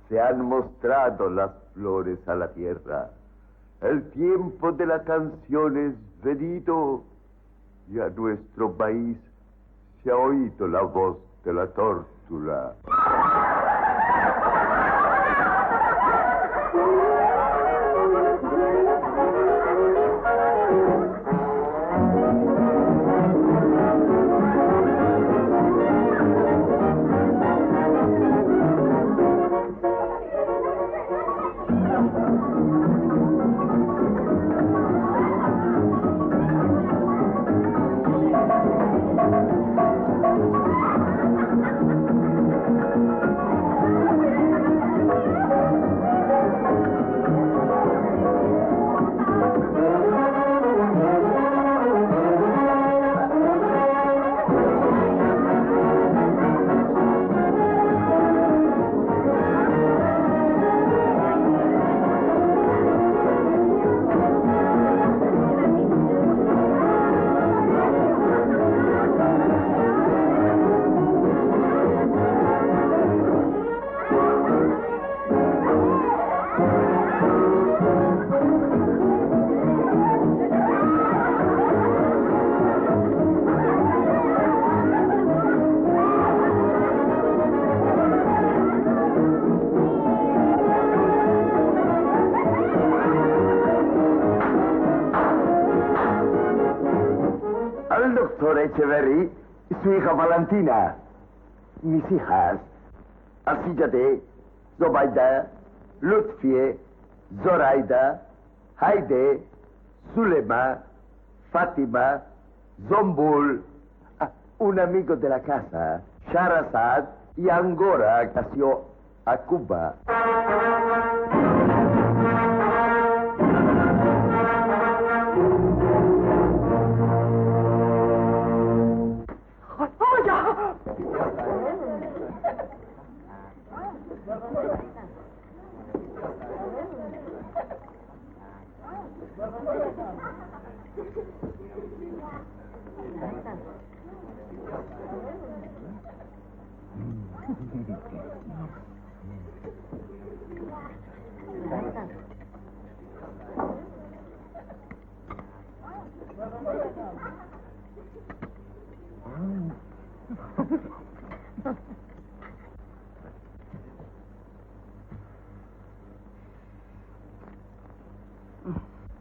Se han mostrado las flores a la tierra. El tiempo de la canción es venido y a nuestro país se ha oído la voz de la tórtola. Doctor Echeverry y su hija Valentina. Mis hijas, Asíyate, Zobaida, Lutfie, Zoraida, Haide, Zulema, Fátima, Zombul, un amigo de la casa, Sharazad y Angora, que nació a Cuba.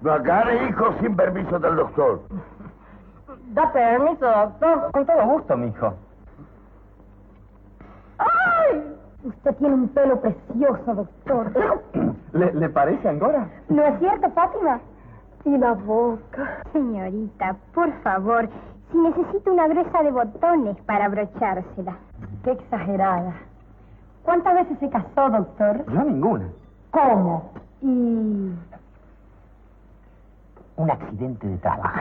No agarre, hijo, sin permiso del doctor. ¿Da permiso, doctor? Con todo gusto, mijo. ¡Ay! Usted tiene un pelo precioso, doctor. ¿Le parece, Angora? ¿No es cierto, Fátima? Y la boca. Señorita, por favor, si necesita una gruesa de botones para abrochársela. Qué exagerada. ¿Cuántas veces se casó, doctor? Yo ninguna. ¿Cómo? Y... Un accidente de trabajo.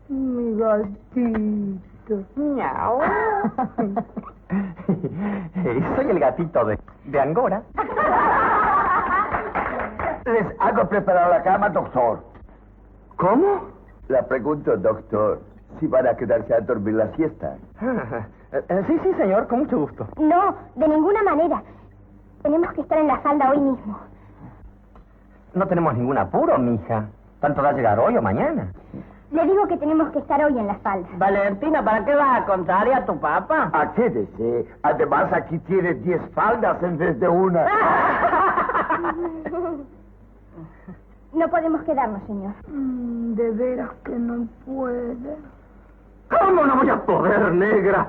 Mi gatito. Miau. Soy el gatito de Angora. Les hago preparar la cama, doctor. ¿Cómo? La pregunto, doctor, si van a quedarse a dormir la siesta. Sí, señor, con mucho gusto. No, de ninguna manera. Tenemos que estar en la falda hoy mismo. No tenemos ningún apuro, mija. Tanto va a llegar hoy o mañana. Le digo que tenemos que estar hoy en la falda. Valentina, ¿para qué vas a contarle a tu papá? Quédese. Además, aquí tiene 10 faldas en vez de una. No podemos quedarnos, señor. De veras que no puede. ¿Cómo no voy a poder, negra?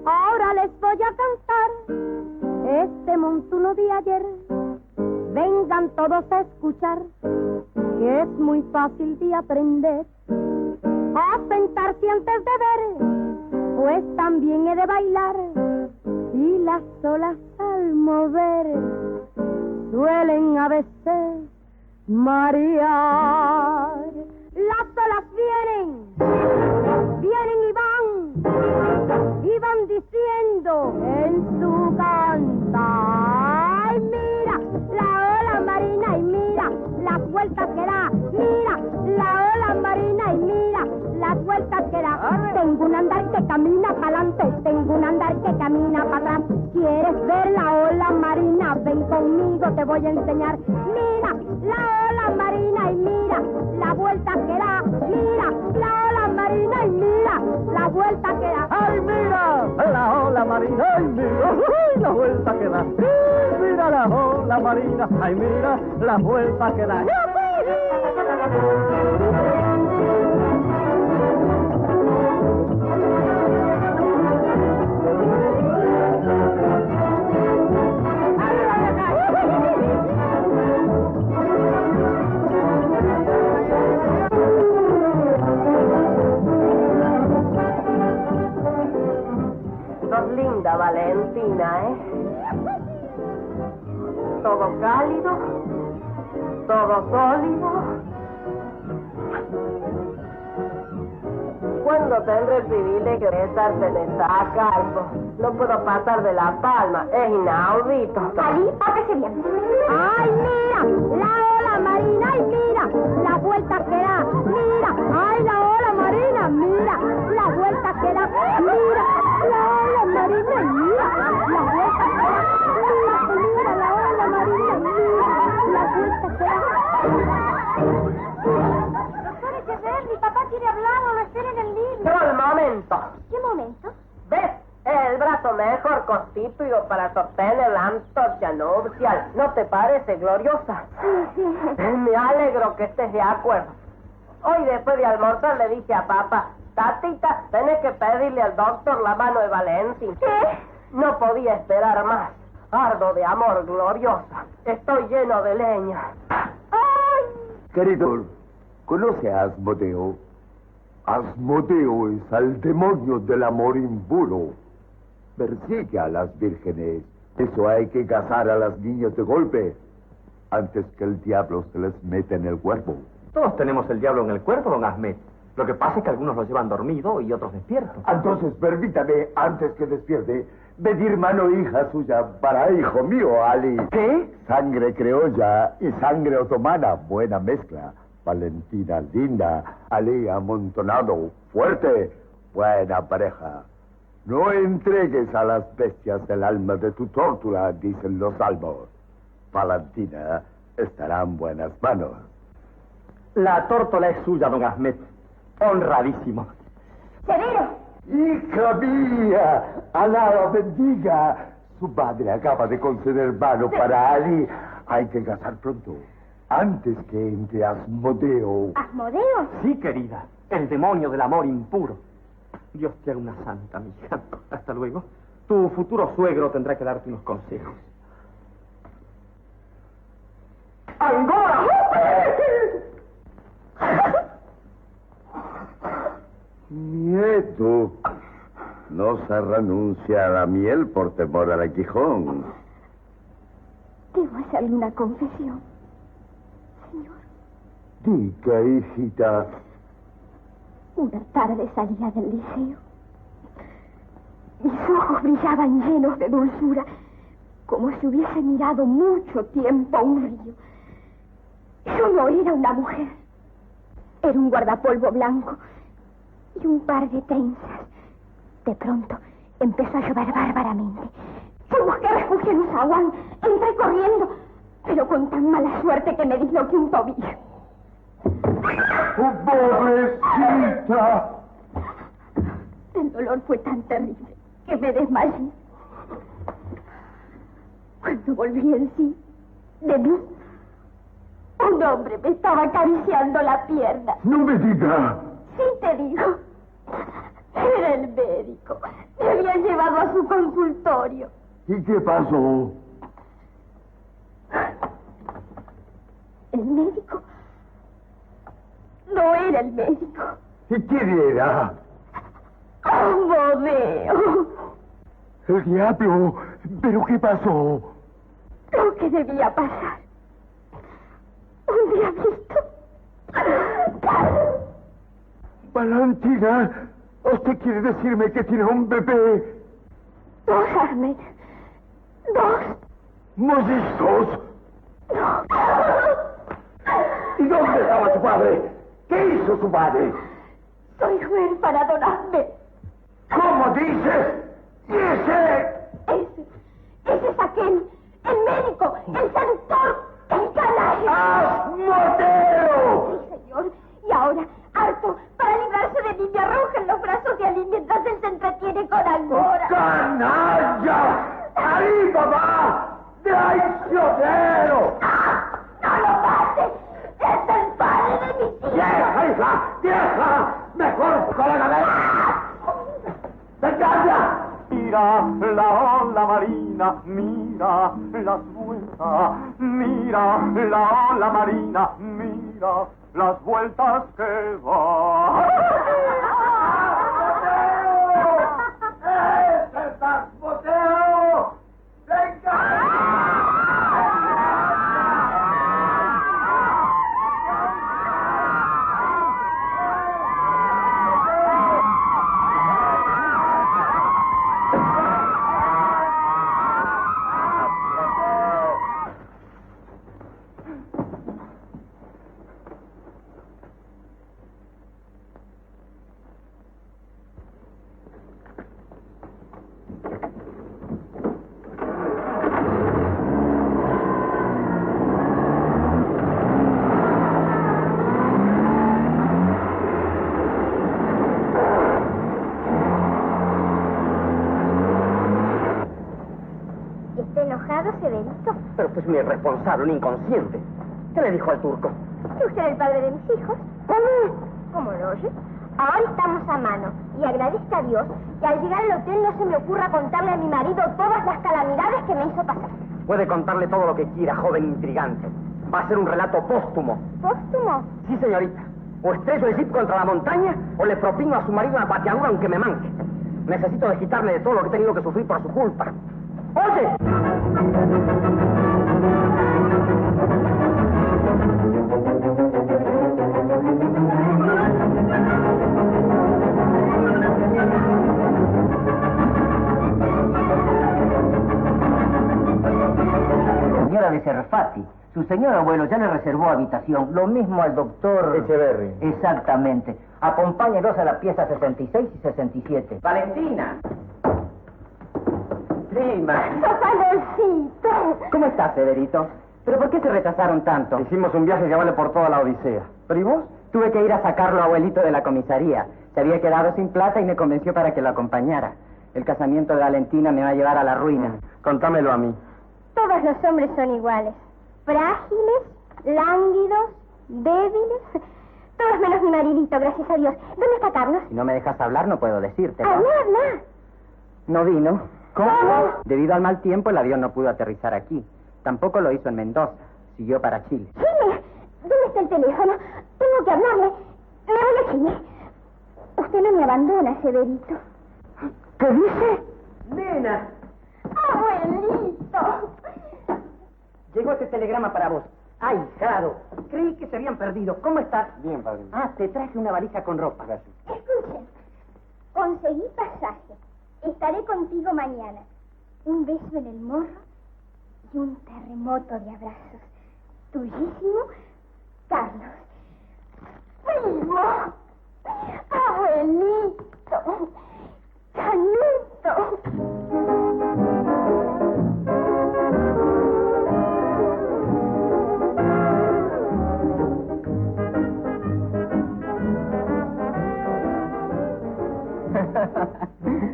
Ahora les voy a cantar este montuno de ayer. Vengan todos a escuchar, que es muy fácil de aprender. A sentarse antes de ver, pues también he de bailar. Y las olas al mover suelen a veces marear. Las olas vienen y van diciendo en su canta. Ay, mira la ola marina y mira las vueltas que da. Mira la ola marina y mira las vueltas que da. Tengo un andar que camina para adelante, tengo un andar que camina para atrás. ¿Quieres ver la ola marina? Ven conmigo, te voy a enseñar. Mira la ola marina y mira la vuelta que da. Mira la ola marina y mira la vuelta que da. ¡Ay, mira! La ola marina, ¡ay, mira! ¡Uy, la vuelta que da! ¡Ay, mira la ola marina! ¡Ay, mira la vuelta que da! Sos linda, Valentina, ¿eh? Todo cálido, todo sólido. ¿Cuándo tendré el privilegio de estar en esta cargo? No puedo pasar de la palma, es inaudito. Ali, pórtese bien. Ay, mira la ola marina y mira la vuelta que da. Mira, ay, la ola marina, mira la vuelta que da. Mira la ola marina y mira la vuelta que da. Mira la ola marina y mira la vuelta que da. Doctor, hay que ver, mi papá quiere hablar, no lo espera en el libro. Pero el momento. ¿Qué momento? ¿Ves? Es el brazo mejor constituido para sostener la antorcha nupcial. ¿No te parece, gloriosa? Sí. Me alegro que estés de acuerdo. Hoy después de almorzar le dije a papá, Tatita, tenés que pedirle al doctor la mano de Valentín. ¿Qué? No podía esperar más. Ardo de amor, gloriosa. Estoy lleno de leña. ¡Ay! Querido, ¿conoce a Asmodeo? Asmodeo es al demonio del amor impuro. Persigue a las vírgenes. Eso hay que cazar a las niñas de golpe antes que el diablo se les meta en el cuerpo. Todos tenemos el diablo en el cuerpo, don Ahmed. Lo que pasa es que algunos lo llevan dormido y otros despiertos. Entonces, permítame, antes que despierte, pedir mano hija suya para hijo mío, Ali. ¿Qué? Sangre criolla y sangre otomana, buena mezcla. Valentina linda, Ali amontonado, fuerte, buena pareja. No entregues a las bestias el alma de tu tórtola, dicen los salmos. Valentina estará en buenas manos. La tórtola es suya, don Ahmed. Honradísimo. ¡Severo! ¡Hija mía! ¡Alá la bendiga! Su madre acaba de conceder mano para Ali. Hay que casar pronto, antes que entre Asmodeo. ¿Asmodeo? Sí, querida. El demonio del amor impuro. Dios te haga una santa, mija. Hasta luego. Tu futuro suegro tendrá que darte unos consejos. ¡Angora! Nieto, no se renuncia a la miel por temor al aguijón. Debo hacerle una confesión, señor. Diga, hijita. Una tarde salía del liceo. Mis ojos brillaban llenos de dulzura, como si hubiese mirado mucho tiempo a un río. Yo no era una mujer. Era un guardapolvo blanco y un par de trenzas. De pronto empezó a llover bárbaramente. Yo busqué refugio en un zaguán, entré corriendo, pero con tan mala suerte que me disloqué un tobillo. ¡Oh, pobrecita! El dolor fue tan terrible que me desmayé. Cuando volví en sí, de mí, un hombre me estaba acariciando la pierna. ¡No me diga! Sí, te digo. Era el médico. Me había llevado a su consultorio. ¿Y qué pasó? ¿El médico? No era el médico. ¿Y quién era? Asmodeo. ¡El diablo! ¿Pero qué pasó? Lo que debía pasar. Un día visto. Valentina, ¿usted quiere decirme que tiene un bebé? Dos, Ahmed. Dos. ¿Mellizos? No. ¿Y dónde estaba su padre? ¿Qué hizo su padre? Soy huérfana, don Ahmed. ¿Cómo dices? ¿Y ese? Ese es aquel. El médico. El seductor. El canalla. ¡Asmodeo! Sí, señor. Y ahora, harto, para librarse de mí, me arroja en los brazos de Ali mientras él se entretiene con Angora. ¡Canalla! ¡Ahí, papá! ¡Traicionero! ¡No lo mates! ¡Es el padre de mis hijos! ¡Vieja, hija! ¡Vieja! ¡Mejor colega de... ¡Venganza! Mira la ola marina, mira las vueltas, mira la ola marina, mira las vueltas que va. ¡Ese es Asmodeo! ¡Venga! Severito. Pero pues un irresponsable, un inconsciente. ¿Qué le dijo al turco? ¿Es usted el padre de mis hijos? ¿Cómo lo oye? Ahora estamos a mano y agradezca a Dios que al llegar al hotel no se me ocurra contarle a mi marido todas las calamidades que me hizo pasar. Puede contarle todo lo que quiera, joven intrigante. Va a ser un relato póstumo. ¿Póstumo? Sí, señorita. O estrello el jeep contra la montaña o le propino a su marido una pateadura aunque me manque. Necesito desquitarme de todo lo que he tenido que sufrir por su culpa. ¡Oye! Señora de Serfati, su señor abuelo ya le reservó habitación, lo mismo al doctor... Echeverri. Exactamente. Acompáñenos a la pieza 66 y 67. ¡Valentina! Prima. ¡Papalocito! ¿Cómo estás, Federito? ¿Pero por qué se retrasaron tanto? Hicimos un viaje que vale por toda la odisea. ¿Pero y vos? Tuve que ir a sacarlo, abuelito, de la comisaría. Se había quedado sin plata y me convenció para que lo acompañara. El casamiento de Valentina me va a llevar a la ruina. Contámelo a mí. Todos los hombres son iguales. Frágiles, lánguidos, débiles. Todos menos mi maridito, gracias a Dios. ¿Dónde está Carlos? Si no me dejas hablar, no puedo decírtelo. Habla. No vino. ¿Cómo? Debido al mal tiempo, el avión no pudo aterrizar aquí. Tampoco lo hizo en Mendoza. Siguió para Chile. Chile, ¿dónde está el teléfono? Tengo que hablarle. Me voy a Chile. Usted no me abandona, Severito. ¿Qué dice? Nena. ¡Abuelito! Llegó este telegrama para vos. ¡Ay, Jado! Creí que se habían perdido. ¿Cómo estás? Bien, padre. Ah, te traje una valija con ropa. Gracias. Escuchen, conseguí pasaje. Estaré contigo mañana. Un beso en el morro y un terremoto de abrazos. Tuyísimo, Carlos. ¡Primo! ¡Abuelito! ¡Canuto!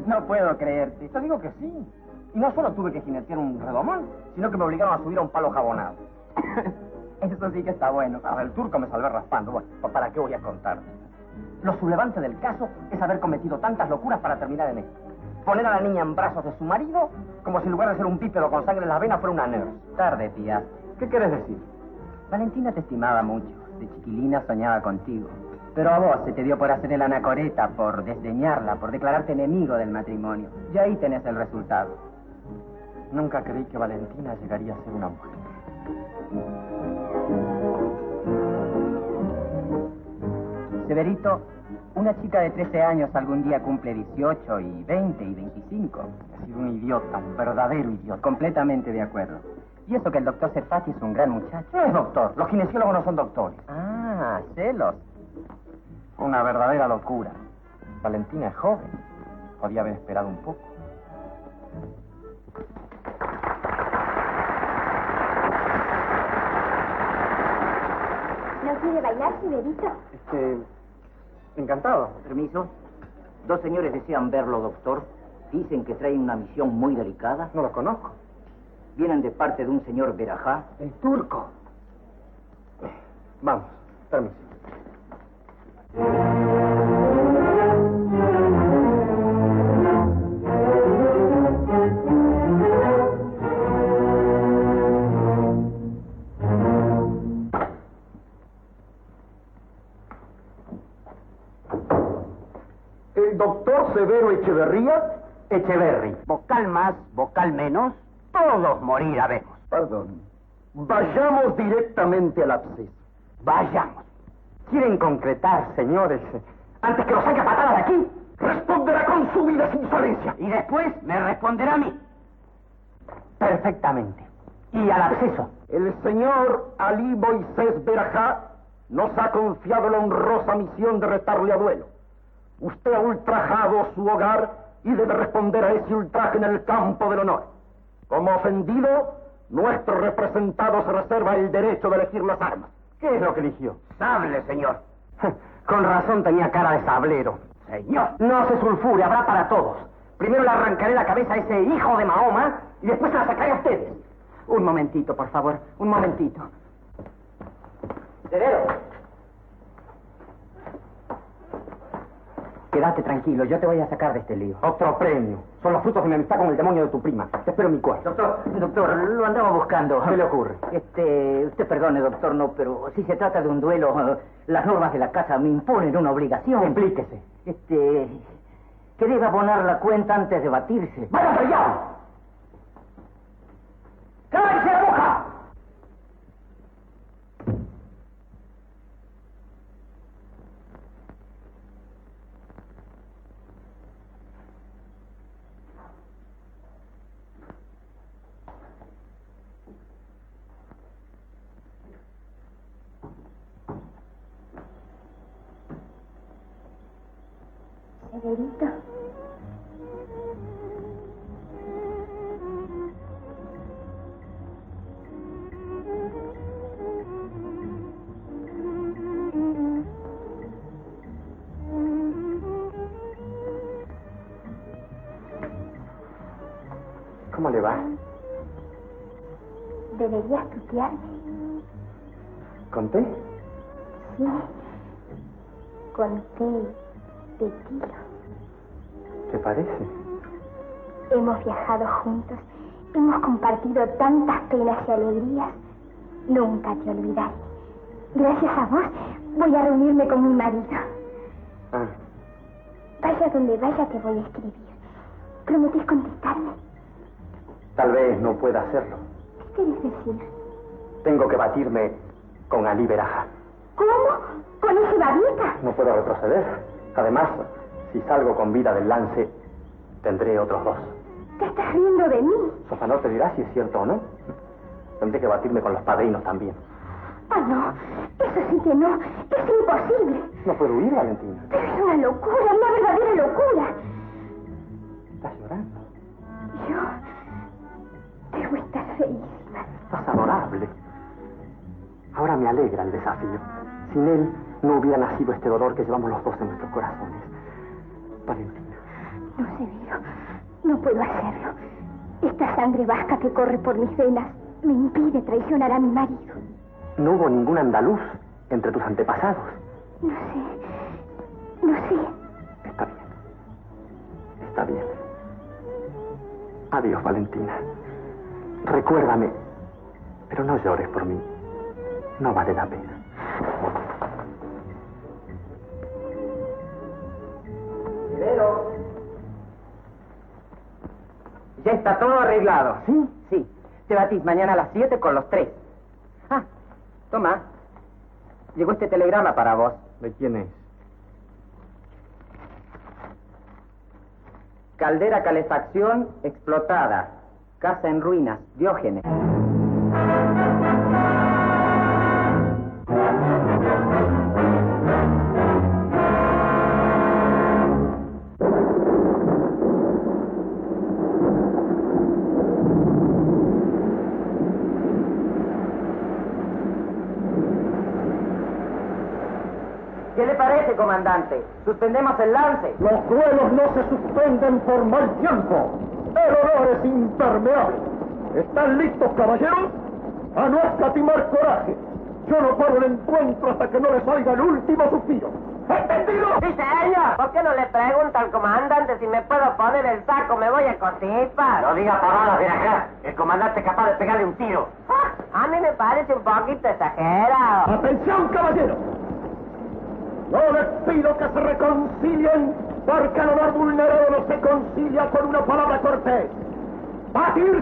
No puedo creerte. Te digo que sí. Y no solo tuve que jinetear un redomón, sino que me obligaron a subir a un palo jabonado. Eso sí que está bueno. Ahora, el turco me salvé raspando. Bueno, ¿para qué voy a contar? Lo sublevante del caso es haber cometido tantas locuras para terminar en esto. Poner a la niña en brazos de su marido, como si en lugar de ser un pípedo con sangre en las venas fuera una nurse. Tarde, tía. ¿Qué quieres decir? Valentina te estimaba mucho. De chiquilina soñaba contigo. Pero a vos se te dio por hacer el anacoreta, por desdeñarla, por declararte enemigo del matrimonio. Y ahí tenés el resultado. Nunca creí que Valentina llegaría a ser una mujer. Severito, una chica de 13 años algún día cumple 18 y 20 y 25. He sido un idiota, un verdadero idiota. Completamente de acuerdo. Y eso que el doctor Serfati es un gran muchacho. No es doctor. Los kinesiólogos no son doctores. Ah, celos. Una verdadera locura. Valentina es joven. Podía haber esperado un poco. ¿No quiere bailar, Severito? Encantado. Permiso. Dos señores desean verlo, doctor. Dicen que traen una misión muy delicada. No los conozco. Vienen de parte de un señor Berajá. El turco. Vamos, permiso. ¿El doctor Severo Echeverría? Echeverry. Vocal más, vocal menos, todos morir habemos. Perdón. Vayamos directamente al absceso. Vayamos. ¿Quieren concretar, señores, antes que los saque a patadas de aquí? Responderá con su vida sin insolencia. Y después me responderá a mí. Perfectamente. Y al absceso. El señor Ali Moisés Berajá nos ha confiado la honrosa misión de retarle a duelo. Usted ha ultrajado su hogar y debe responder a ese ultraje en el campo del honor. Como ofendido, nuestro representado se reserva el derecho de elegir las armas. ¿Qué es lo que eligió? Sable, señor. Con razón tenía cara de sablero. Señor. No se sulfure, habrá para todos. Primero le arrancaré la cabeza a ese hijo de Mahoma y después se la sacaré a ustedes. Un momentito, por favor, un momentito. Severo. Quédate tranquilo, yo te voy a sacar de este lío. Otro premio. Son los frutos de mi amistad con el demonio de tu prima. Te espero en mi cuarto. Doctor, lo andaba buscando. ¿Qué le ocurre? Usted perdone, doctor, no, pero si se trata de un duelo, las normas de la casa me imponen una obligación. Explíquese. Que debe abonar la cuenta antes de batirse. ¡Váyase allá! ¡Cállese la boca! Severito. ¿Cómo le va? Deberías tutearme. ¿Conté? Sí. Conté de tiro. ¿Te parece? Hemos viajado juntos. Hemos compartido tantas penas y alegrías. Nunca te olvidaré. Gracias a vos voy a reunirme con mi marido. Ah, Vaya donde vaya te voy a escribir. ¿Prometés contestarme? Tal vez no pueda hacerlo. ¿Qué querés decir? Tengo que batirme con Ali Berajá. ¿Cómo? ¿Con ese babieta? No puedo retroceder. Además, si salgo con vida del lance, tendré otros 2. ¿Te estás riendo de mí? Sofanor te dirá si es cierto o no. Tendré que batirme con los padrinos también. Ah, no. Eso sí que no. Es imposible. No puedo huir, Valentina. Pero es una locura, una verdadera locura. ¿Estás llorando? Yo debo estar feísima. Estás adorable. Ahora me alegra el desafío. Sin él no hubiera nacido este dolor que llevamos los 2 en nuestros corazones. Valentina. No, Severo. No puedo hacerlo. Esta sangre vasca que corre por mis venas me impide traicionar a mi marido. ¿No hubo ningún andaluz entre tus antepasados? No sé. Está bien. Está bien. Adiós, Valentina. Recuérdame, pero no llores por mí. No vale la pena. Severo. Ya está todo arreglado. ¿Sí? Sí. Te batís mañana a las 7 con los 3. Ah, toma. Llegó este telegrama para vos. ¿De quién es? Caldera calefacción explotada. Casa en ruinas. Diógenes. ¿Qué le parece, comandante? ¿Suspendemos el lance? Los duelos no se suspenden por mal tiempo. El honor es impermeable. ¿Están listos, caballeros? A no escatimar coraje. Yo no paro el encuentro hasta que no le salga el último suspiro. ¿Entendido? Sí, señor. ¿Por qué no le pregunta al comandante si me puedo poner el saco? Me voy a cositas. No diga pavadas, ven acá. El comandante es capaz de pegarle un tiro. A mí me parece un poquito exagerado. ¡Atención, caballeros! No les pido que se reconcilien, porque el honor vulnerado no se concilia con una palabra cortés. Batirse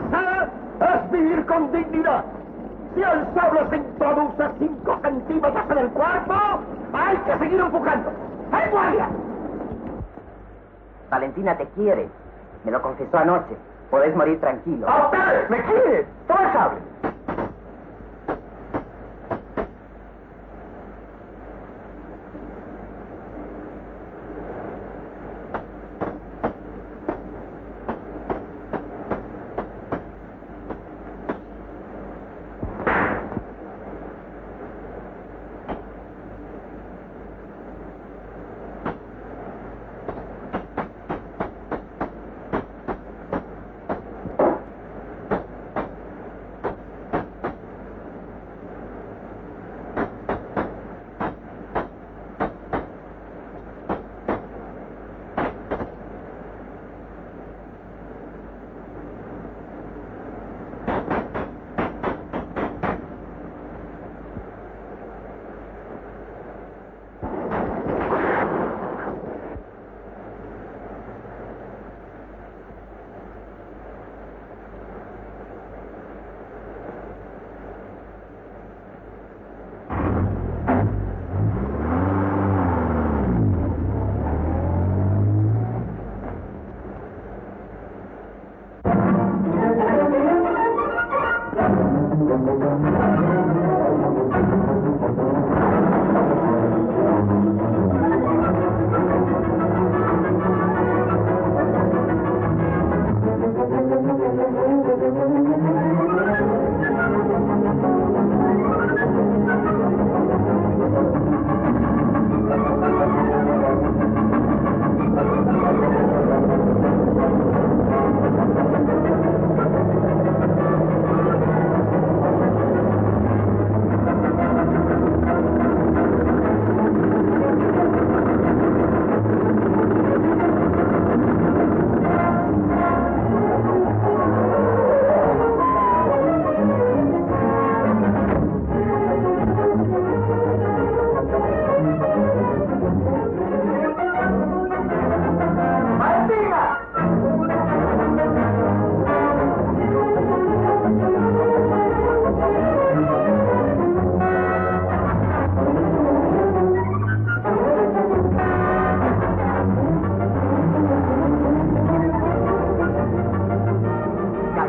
es vivir con dignidad. Si el sable se introduce 5 centímetros en el cuerpo, hay que seguir empujando. ¡En guardia! Valentina te quiere. Me lo confesó anoche. Podés morir tranquilo. ¡A ustedes! ¡Me quiere! ¡Toma el sable!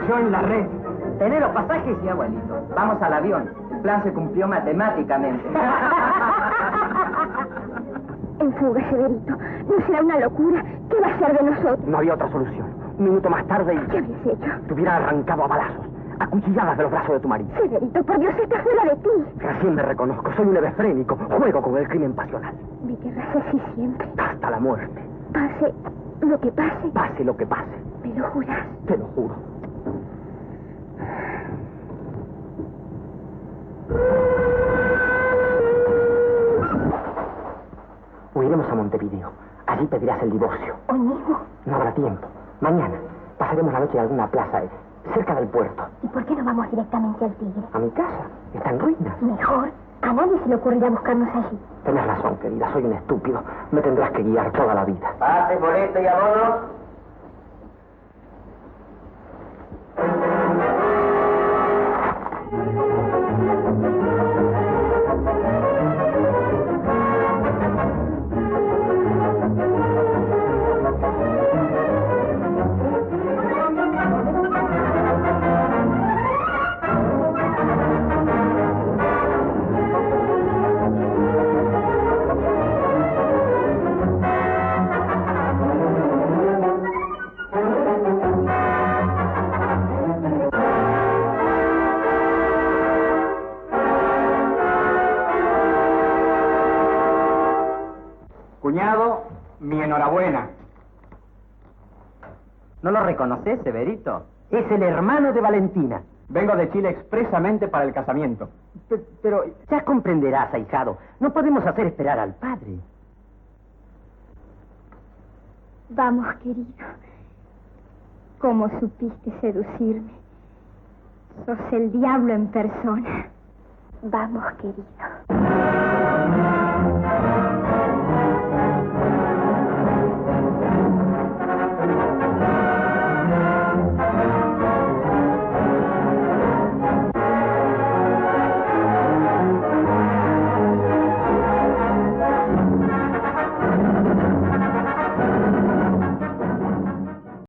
cayó en la red. Tener los pasajes, sí, abuelito. Vamos al avión. El plan se cumplió matemáticamente. En fuga, Severito. ¿No será una locura? ¿Qué va a ser de nosotros? No había otra solución. Un minuto más tarde y... ¿Qué habías hecho? te hubieran arrancado a balazos, a cuchilladas de los brazos de tu marido. Severito, por Dios, está fuera de ti. Recién me reconozco, soy un hebefrénico, juego con el crimen pasional. Me querrás así siempre. Hasta la muerte. Pase lo que pase. Pase lo que pase. ¿Me lo juras? Te lo juro. Huiremos a Montevideo. Allí pedirás el divorcio. ¿Hoy mismo? No habrá tiempo. Mañana pasaremos la noche en alguna plaza cerca del puerto. ¿Y por qué no vamos directamente al Tigre? A mi casa. Está en ruinas. Mejor. A nadie se le ocurrirá buscarnos allí. Tienes razón, querida. Soy un estúpido. Me tendrás que guiar toda la vida. Pase, boleto y abono. Cuñado, mi enhorabuena. ¿No lo reconoces, Severito? Es el hermano de Valentina. Vengo de Chile expresamente para el casamiento. Pero ya comprenderás, ahijado. No podemos hacer esperar al padre. Vamos, querido. ¿Cómo supiste seducirme? Sos el diablo en persona. Vamos, querido.